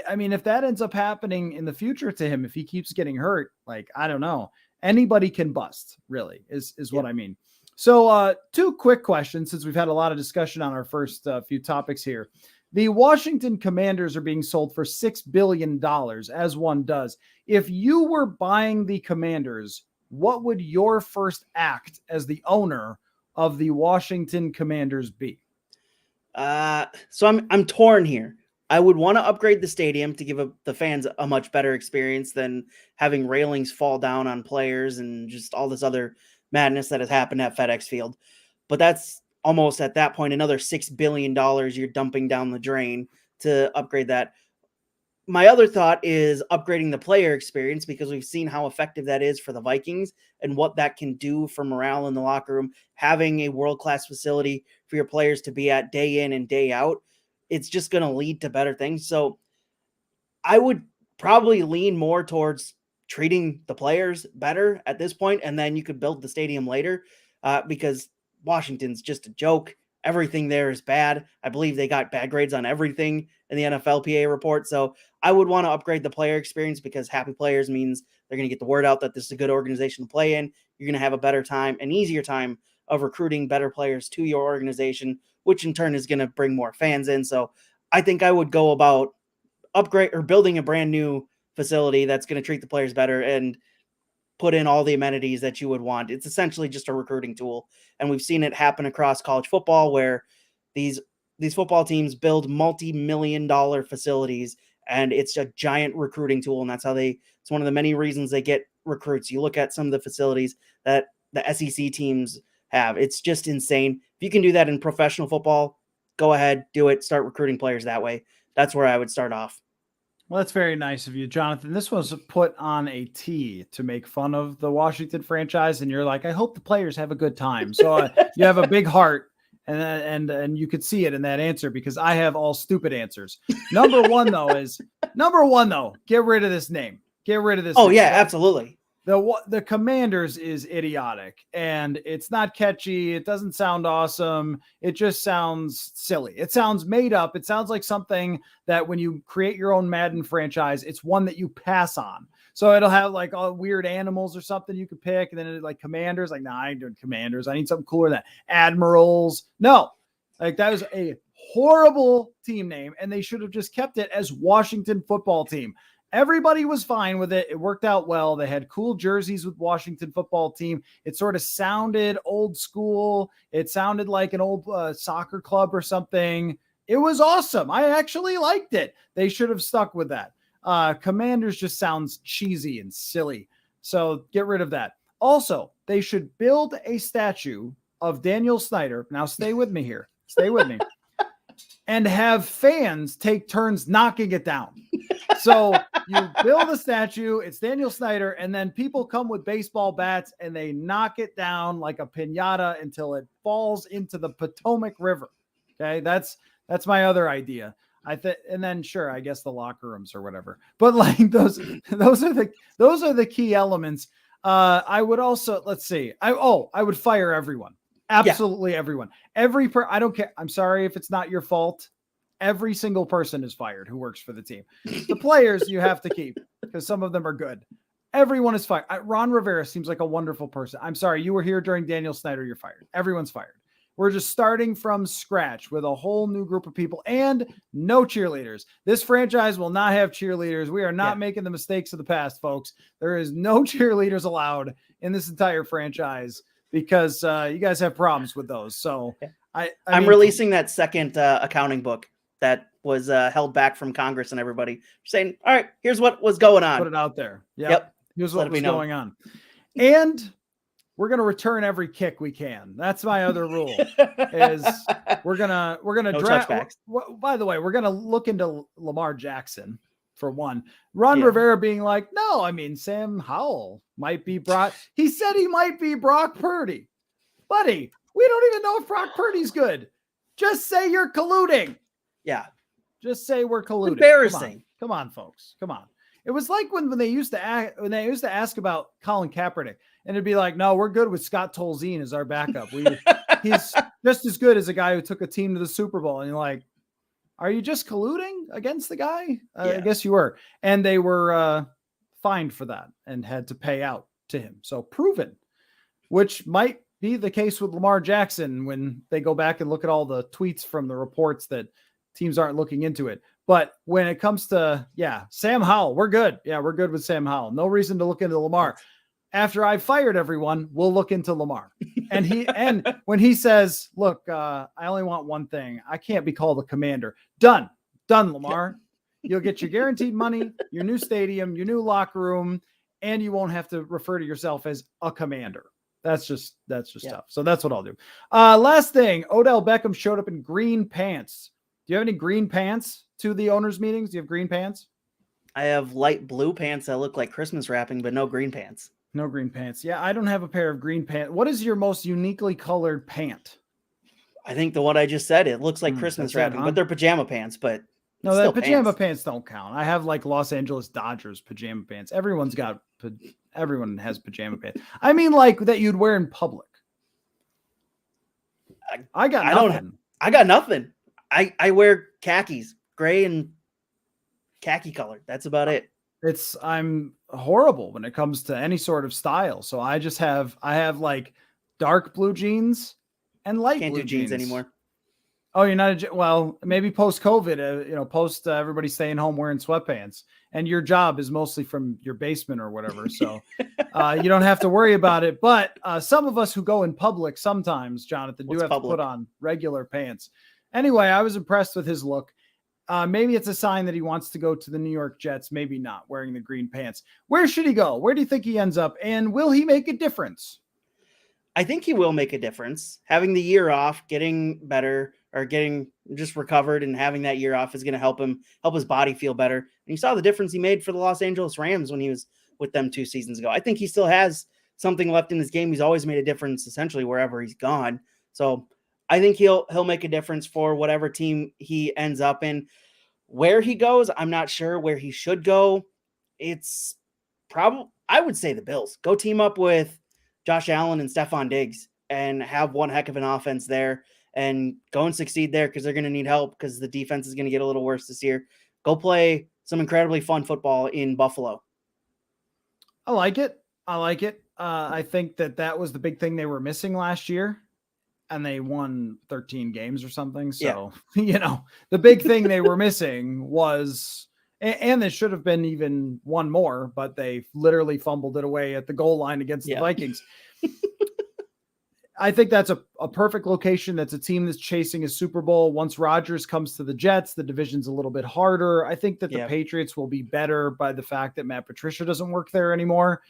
I mean, if that ends up happening in the future to him, if he keeps getting hurt, like, I don't know, anybody can bust, really, is what I mean. So 2 quick questions, since we've had a lot of discussion on our first few topics here. The Washington Commanders are being sold for $6 billion, as one does. If you were buying the Commanders, what would your first act as the owner of the Washington Commanders be? So I'm torn here. I would want to upgrade the stadium to give the fans a much better experience than having railings fall down on players and just all this other madness that has happened at FedEx Field. But that's almost, at that point, another $6 billion you're dumping down the drain to upgrade that. My other thought is upgrading the player experience, because we've seen how effective that is for the Vikings and what that can do for morale in the locker room. Having a world-class facility for your players to be at day in and day out it's just going to lead to better things. So I would probably lean more towards treating the players better at this point, and then you could build the stadium later, because Washington's just a joke. Everything there is bad. I believe they got bad grades on everything in the NFLPA report. So I would want to upgrade the player experience, because happy players means they're going to get the word out that this is a good organization to play in. You're going to have a better time, an easier time of recruiting better players to your organization, which in turn is going to bring more fans in. So I think I would go about upgrade or building a brand new facility that's going to treat the players better and put in all the amenities that you would want. It's essentially just a recruiting tool. And we've seen it happen across college football, where these football teams build multi-million-dollar facilities, and it's a giant recruiting tool. And that's how it's one of the many reasons they get recruits. You look at some of the facilities that the SEC teams have. It's just insane. If you can do that in professional football, go ahead, do it, start recruiting players that way. That's where I would start off. Well, that's very nice of you, Jonathan. This was put on a tee to make fun of the Washington franchise, and you're like, I hope the players have a good time. So you have a big heart, and you could see it in that answer, because I have all stupid answers. Number one, though, get rid of this name. Get rid of this. Oh, name. yeah, absolutely. The Commanders is idiotic, and it's not catchy. It doesn't sound awesome. It just sounds silly. It sounds made up. It sounds like something that when you create your own Madden franchise, it's one that you pass on. So it'll have like all weird animals or something you could pick. And then it, like Commanders, like, I ain't doing Commanders. I need something cooler than that. Admirals. No, like that was a horrible team name, and they should have just kept it as Washington Football Team. Everybody was fine with it. It worked out well. They had cool jerseys with Washington Football Team. It sort of sounded old school. It sounded like an old soccer club or something. It was awesome. I actually liked it. They should have stuck with that. Commanders just sounds cheesy and silly. So get rid of that. Also, they should build a statue of Daniel Snyder. Now stay with me here. Stay with me. And have fans take turns knocking it down. So you build a statue, it's Daniel Snyder, and then people come with baseball bats and they knock it down like a piñata until it falls into the Potomac River. Okay, that's my other idea. And then sure, I guess the locker rooms or whatever. But like those are the key elements. I would also, let's see. I would fire everyone. Absolutely everyone. I don't care. I'm sorry if it's not your fault. Every single person is fired who works for the team. The players you have to keep, because some of them are good. Everyone is fired. Ron Rivera seems like a wonderful person. I'm sorry, you were here during Daniel Snyder. You're fired. Everyone's fired. We're just starting from scratch with a whole new group of people and no cheerleaders. This franchise will not have cheerleaders. We are not making the mistakes of the past, folks. There is no cheerleaders allowed in this entire franchise, because you guys have problems with those. So I'm releasing that second accounting book that was held back from Congress and everybody, saying, all right, here's what was going on. Put it out there. Yep. Here's what was going on. And we're going to return every kick we can. That's my other rule is we're going to draft. By the way, we're going to look into Lamar Jackson for one. Ron Rivera being like, no, I mean, Sam Howell might be Brock. He said he might be Brock Purdy. Buddy, we don't even know if Brock Purdy's good. Just say you're colluding. Yeah. Just say we're colluding. Embarrassing. Come on, folks. Come on. It was like when they used to ask about Colin Kaepernick, and it'd be like, no, we're good with Scott Tolzien as our backup. He's just as good as a guy who took a team to the Super Bowl. And you're like, are you just colluding against the guy? I guess you were. And they were fined for that and had to pay out to him. So proven, which might be the case with Lamar Jackson when they go back and look at all the tweets from the reports that teams aren't looking into it. But when it comes to, Sam Howell, we're good. Yeah, we're good with Sam Howell. No reason to look into Lamar. After I fired everyone, we'll look into Lamar. And when he says, look, I only want one thing. I can't be called a commander. Done, Lamar. You'll get your guaranteed money, your new stadium, your new locker room, and you won't have to refer to yourself as a commander. That's just tough. So that's what I'll do. Last thing, Odell Beckham showed up in green pants. Do you have any green pants to the owners' meetings? Do you have green pants? I have light blue pants that look like Christmas wrapping, but no green pants. No green pants. Yeah, I don't have a pair of green pants. What is your most uniquely colored pant? I think the one I just said, it looks like Christmas that's it, wrapping, but they're pajama pants, but no, still that pajama pants. pants don't count. I have like Los Angeles Dodgers pajama pants. Everyone has pajama pants. I mean, like that you'd wear in public. I got nothing. I got nothing. I wear khakis, gray and khaki color. That's about it. I'm horrible when it comes to any sort of style. So I have like dark blue jeans and light Can't blue do jeans jeans anymore. Oh, you're not well, maybe post COVID, post everybody staying home wearing sweatpants, and your job is mostly from your basement or whatever. So you don't have to worry about it. But some of us who go in public sometimes, Jonathan, do have to put on regular pants. Anyway, I was impressed with his look. Maybe it's a sign that he wants to go to the New York Jets. Maybe not, wearing the green pants. Where should he go? Where do you think he ends up? And will he make a difference? I think he will make a difference. Having the year off, getting better, or getting just recovered and having that year off is going to help his body feel better. And you saw the difference he made for the Los Angeles Rams when he was with them 2 seasons ago. I think he still has something left in his game. He's always made a difference essentially wherever he's gone. So I think he'll make a difference for whatever team he ends up in. Where he goes, I'm not sure. Where he should go, it's probably, I would say the Bills. Go team up with Josh Allen and Stephon Diggs and have one heck of an offense there and go and succeed there, because they're going to need help because the defense is going to get a little worse this year. Go play some incredibly fun football in Buffalo. I like it. I think that was the big thing they were missing last year, and they won 13 games or something. So, the big thing they were missing was, and they should have been even one more, but they literally fumbled it away at the goal line against the Vikings. I think that's a perfect location. That's a team that's chasing a Super Bowl. Once Rodgers comes to the Jets, the division's a little bit harder. I think that the Patriots will be better by the fact that Matt Patricia doesn't work there anymore.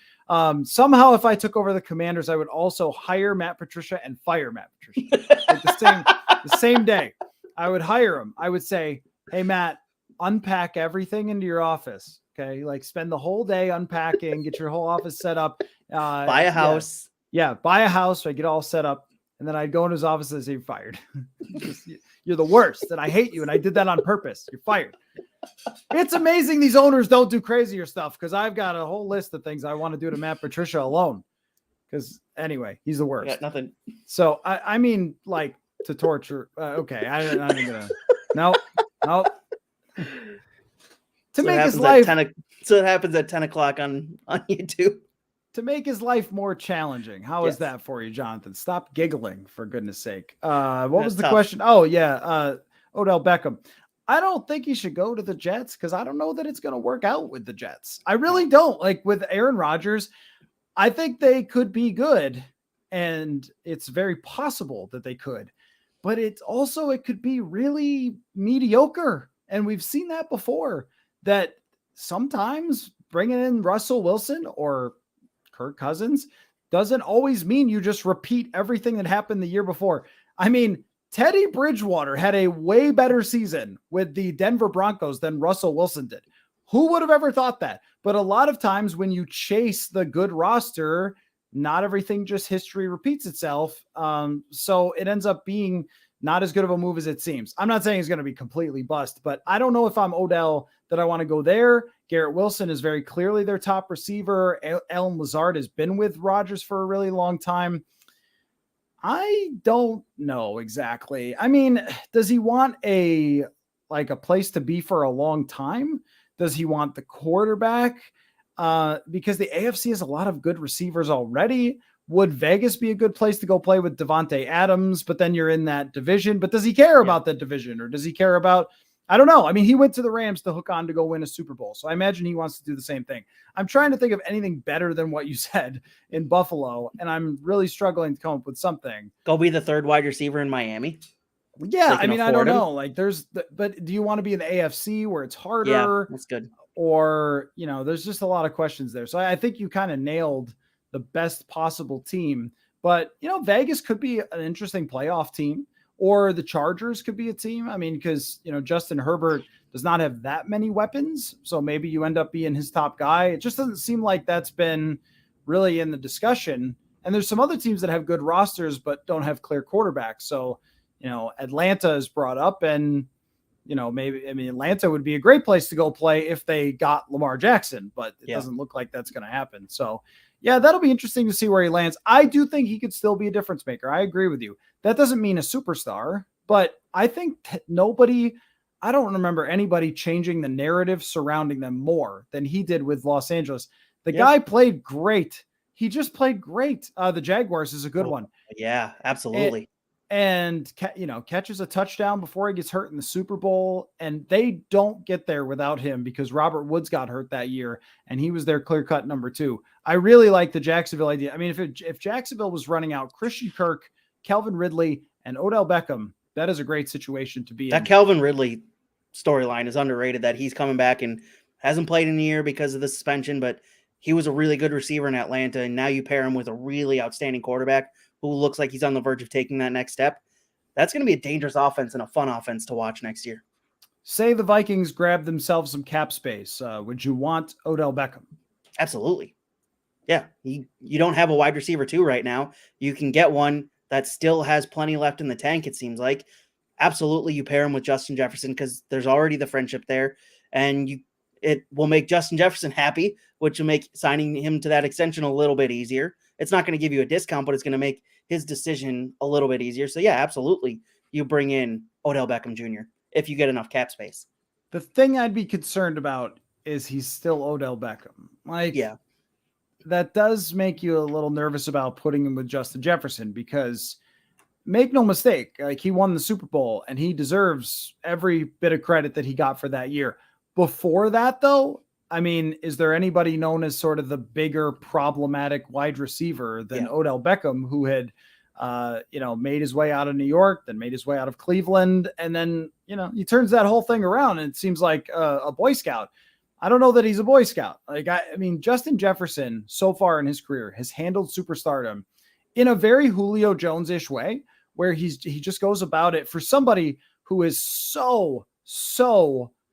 Somehow, if I took over the Commanders, I would also hire Matt Patricia and fire Matt Patricia. Like the same day. I would hire him. I would say, hey, Matt, unpack everything into your office. Okay. Like spend the whole day unpacking, get your whole office set up. Buy a house. Yeah, buy a house. So I get all set up, and then I'd go in his office and say, "You're fired. You're the worst, and I hate you, and I did that on purpose. You're fired." It's amazing these owners don't do crazier stuff, because I've got a whole list of things I want to do to Matt Patricia alone. Because anyway, he's the worst. Yeah, nothing. So I mean, like to torture. Okay, I'm gonna no. To make his life. So it happens at 10 o'clock on YouTube. To make his life more challenging. How is that for you, Jonathan? Stop giggling, for goodness sake. What was the question? Oh, yeah. Odell Beckham. I don't think he should go to the Jets, because I don't know that it's going to work out with the Jets. I really don't. Like with Aaron Rodgers, I think they could be good, and it's very possible that they could. But it could be really mediocre. And we've seen that before, that sometimes bringing in Russell Wilson or Kirk Cousins doesn't always mean you just repeat everything that happened the year before. I mean, Teddy Bridgewater had a way better season with the Denver Broncos than Russell Wilson did. Who would have ever thought that? But a lot of times when you chase the good roster, not everything, just history repeats itself. So it ends up being not as good of a move as it seems. I'm not saying he's going to be completely bust, but I don't know if I'm Odell that I want to go there. Garrett Wilson is very clearly their top receiver. Allen Lazard has been with Rodgers for a really long time. I don't know exactly. I mean, does he want a place to be for a long time? Does he want the quarterback? Because the AFC has a lot of good receivers already. Would Vegas be a good place to go play with Devontae Adams? But then you're in that division. But does he care about that division, or does he care about, I don't know. I mean, he went to the Rams to hook on to go win a Super Bowl. So I imagine he wants to do the same thing. I'm trying to think of anything better than what you said in Buffalo, and I'm really struggling to come up with something. Go be the third wide receiver in Miami. Yeah, I mean, I don't know. Like but do you want to be in the AFC where it's harder? Yeah, that's good. Or, there's just a lot of questions there. So I think you kind of nailed the best possible team. But, Vegas could be an interesting playoff team, or the Chargers could be a team. I mean, because, Justin Herbert does not have that many weapons. So maybe you end up being his top guy. It just doesn't seem like that's been really in the discussion. And there's some other teams that have good rosters, but don't have clear quarterbacks. So, Atlanta is brought up, and maybe, Atlanta would be a great place to go play if they got Lamar Jackson, but it doesn't look like that's going to happen. So yeah, that'll be interesting to see where he lands. I do think he could still be a difference maker. I agree with you. That doesn't mean a superstar, but I think I don't remember anybody changing the narrative surrounding them more than he did with Los Angeles. The guy played great. He just played great. The Jaguars is a good one. Yeah, absolutely. And catches a touchdown before he gets hurt in the Super Bowl. And they don't get there without him because Robert Woods got hurt that year and he was their clear-cut number 2. I really like the Jacksonville idea. I mean, if Jacksonville was running out Christian Kirk, Calvin Ridley, and Odell Beckham, that is a great situation to be in. That Calvin Ridley storyline is underrated, that he's coming back and hasn't played in a year because of the suspension, but he was a really good receiver in Atlanta, and now you pair him with a really outstanding quarterback who looks like he's on the verge of taking that next step. That's going to be a dangerous offense and a fun offense to watch next year. Say the Vikings grab themselves some cap space. Would you want Odell Beckham? Absolutely. Yeah. You don't have a wide receiver 2 right now. You can get one that still has plenty left in the tank, it seems like. Absolutely, you pair him with Justin Jefferson because there's already the friendship there, and it will make Justin Jefferson happy, which will make signing him to that extension a little bit easier. It's not going to give you a discount, but it's going to make his decision a little bit easier. So yeah, absolutely, you bring in Odell Beckham Jr. if you get enough cap space. The thing I'd be concerned about is he's still Odell Beckham. That does make you a little nervous about putting him with Justin Jefferson because make no mistake, he won the Super Bowl and he deserves every bit of credit that he got for that year. Before that, though, is there anybody known as sort of the bigger problematic wide receiver than Odell Beckham, who had, made his way out of New York, then made his way out of Cleveland, and then, he turns that whole thing around and it seems like a Boy Scout. I don't know that he's a Boy Scout. Justin Jefferson so far in his career has handled superstardom in a very Julio Jones-ish way, where he just goes about it. For somebody who is so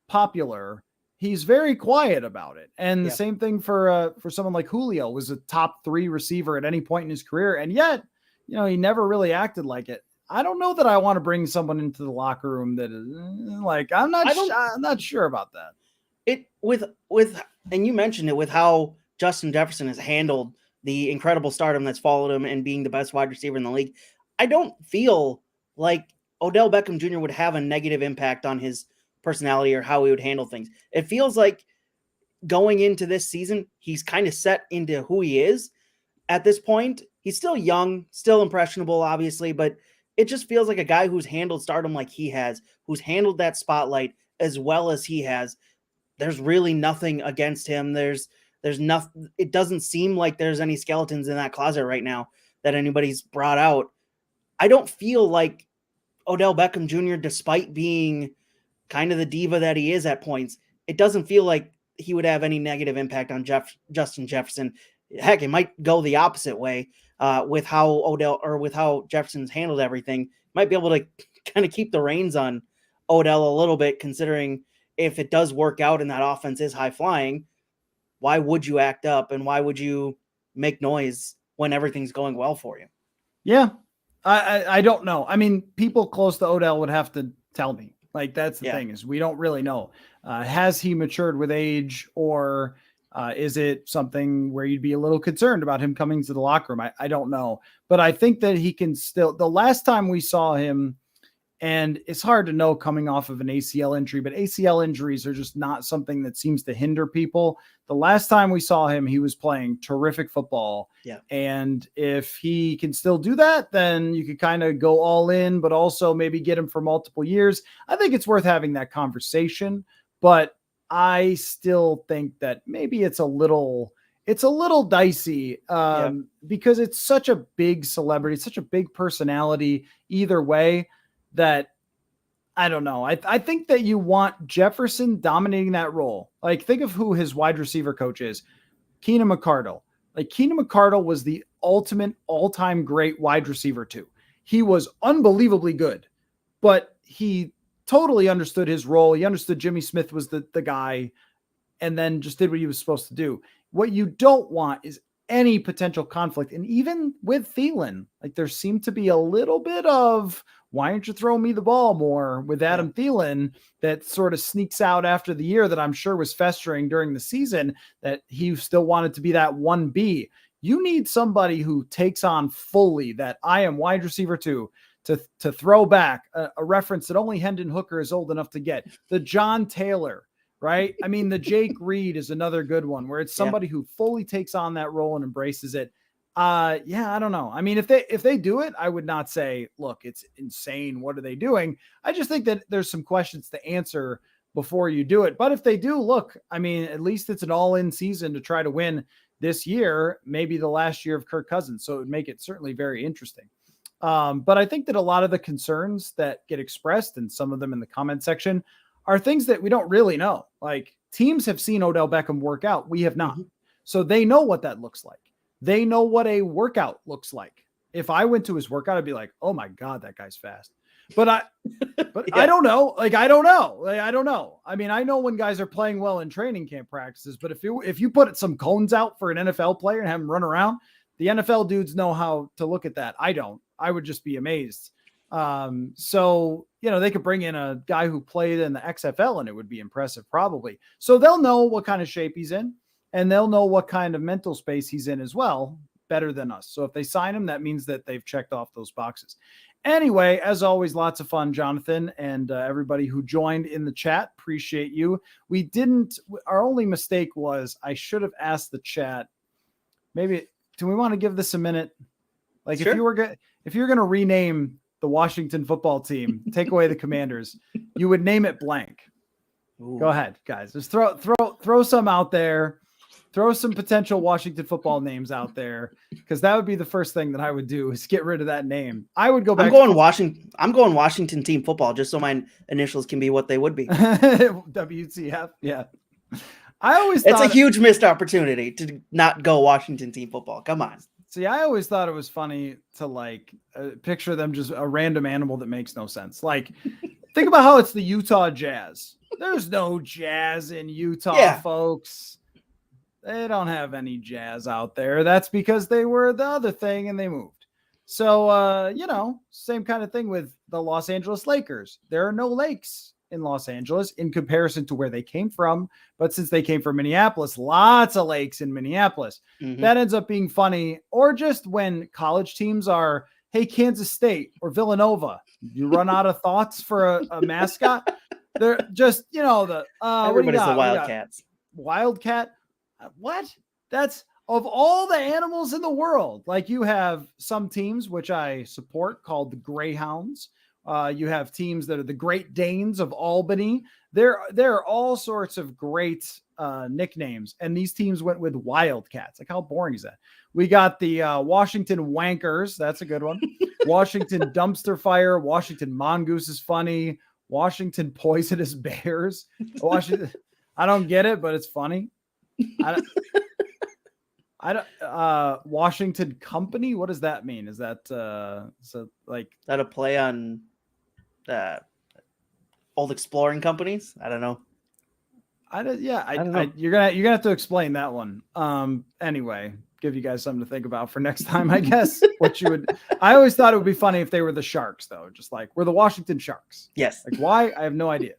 popular, he's very quiet about it. And the same thing for someone like Julio, was a top 3 receiver at any point in his career, and yet he never really acted like it. I don't know that I want to bring someone into the locker room that is I'm not sure about that. And you mentioned it with how Justin Jefferson has handled the incredible stardom that's followed him and being the best wide receiver in the league. I don't feel like Odell Beckham Jr. would have a negative impact on his personality or how he would handle things. It feels like going into this season, he's kind of set into who he is at this point. He's still young, still impressionable, obviously, but it just feels like a guy who's handled stardom like he has, who's handled that spotlight as well as he has. There's really nothing against him. There's nothing. It doesn't seem like there's any skeletons in that closet right now that anybody's brought out. I don't feel like Odell Beckham Jr., despite being kind of the diva that he is at points, it doesn't feel like he would have any negative impact on Justin Jefferson. Heck, it might go the opposite way with how Jefferson's handled everything. Might be able to kind of keep the reins on Odell a little bit, considering if it does work out and that offense is high flying, why would you act up and why would you make noise when everything's going well for you? Yeah, I don't know. People close to Odell would have to tell me. That's the thing, is we don't really know. Has he matured with age, or is it something where you'd be a little concerned about him coming to the locker room? I don't know. But I think that he can still, the last time we saw him, and it's hard to know coming off of an ACL injury, but ACL injuries are just not something that seems to hinder people. The last time we saw him, he was playing terrific football. Yeah. And if he can still do that, then you could kind of go all in, but also maybe get him for multiple years. I think it's worth having that conversation, but I still think that maybe it's a little dicey because it's such a big celebrity, such a big personality either way, that I don't know. I think that you want Jefferson dominating that role. Think of who his wide receiver coach is. Keenan McCardle. Keenan McCardle was the ultimate all-time great wide receiver too. He was unbelievably good, but he totally understood his role. He understood Jimmy Smith was the guy, and then just did what he was supposed to do. What you don't want is any potential conflict. And even with Thielen, there seemed to be a little bit of, why don't you throw me the ball more with Adam Thielen that sort of sneaks out after the year that I'm sure was festering during the season that he still wanted to be that 1B. You need somebody who takes on fully that I am wide receiver 2 to throw back a reference that only Hendon Hooker is old enough to get. The John Taylor, right? I mean, the Jake Reed is another good one where it's somebody who fully takes on that role and embraces it. I don't know. I mean, if they do it, I would not say, look, it's insane. What are they doing? I just think that there's some questions to answer before you do it. But if they do, look, I mean, at least it's an all-in season to try to win this year, maybe the last year of Kirk Cousins. So it would make it certainly very interesting. But I think that a lot of the concerns that get expressed, and some of them in the comment section, are things that we don't really know. Like, teams have seen Odell Beckham work out. We have not. Mm-hmm. So they know what that looks like. They know what a workout looks like. If I went to his workout, I'd be like, oh my God, that guy's fast. But I don't know. Like, I don't know. I don't know. I mean, I know when guys are playing well in training camp practices, but if you put some cones out for an NFL player and have him run around, the NFL dudes know how to look at that. I don't. I would just be amazed. So, they could bring in a guy who played in the XFL and it would be impressive probably. So they'll know what kind of shape he's in and they'll know what kind of mental space he's in as well, better than us. So if they sign him, that means that they've checked off those boxes. Anyway, as always, lots of fun, Jonathan, and everybody who joined in the chat. Appreciate you. Our only mistake was I should have asked the chat, maybe, do we want to give this a minute? Like, sure. If you're going to rename the Washington football team, take away the Commanders, you would name it blank. Ooh. Go ahead, guys. Just throw some out there. Throw some potential Washington football names out there, because that would be the first thing that I would do is get rid of that name. I would go back. I'm going Washington team football just so my initials can be what they would be. WTF. Yeah. It's a huge missed opportunity to not go Washington team football. Come on. See, I always thought it was funny to picture them just a random animal that makes no sense. Like, think about how it's the Utah Jazz. There's no jazz in Utah, folks. They don't have any jazz out there. That's because they were the other thing and they moved. So, same kind of thing with the Los Angeles Lakers. There are no lakes in Los Angeles in comparison to where they came from. But since they came from Minneapolis, lots of lakes in Minneapolis. Mm-hmm. That ends up being funny. Or just when college teams are, hey, Kansas State or Villanova, you run out of thoughts for a mascot. They're just, everybody's the Wildcats. Wildcat. What? That's of all the animals in the world. Like, you have some teams, which I support, called the Greyhounds. You have teams that are the Great Danes of Albany. There are all sorts of great nicknames. And these teams went with Wildcats. Like, how boring is that? We got the Washington Wankers. That's a good one. Washington Dumpster Fire. Washington Mongoose is funny. Washington Poisonous Bears. Washington. I don't get it, but it's funny. Washington Company. What does that mean? Is that that a play on old exploring companies? I don't know. You're gonna have to explain that one. Anyway, give you guys something to think about for next time, I guess. I always thought it would be funny if they were the Sharks, though. Just like, we're the Washington Sharks. Yes. Like, why? I have no idea.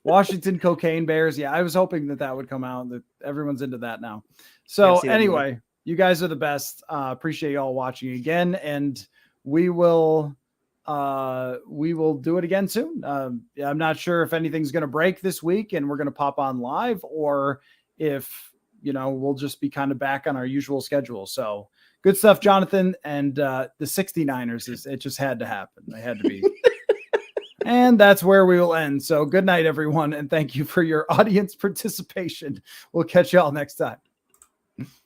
Washington Cocaine Bears. Yeah, I was hoping that would come out. That everyone's into that now. So anyway, you guys are the best. Appreciate you all watching again, and we will do it again soon. I'm not sure if anything's going to break this week and we're going to pop on live, or if we'll just be kind of back on our usual schedule. So good stuff, Jonathan. And the 69ers it just had to happen. They had to be. And that's where we will end. So good night, everyone. And thank you for your audience participation. We'll catch y'all next time.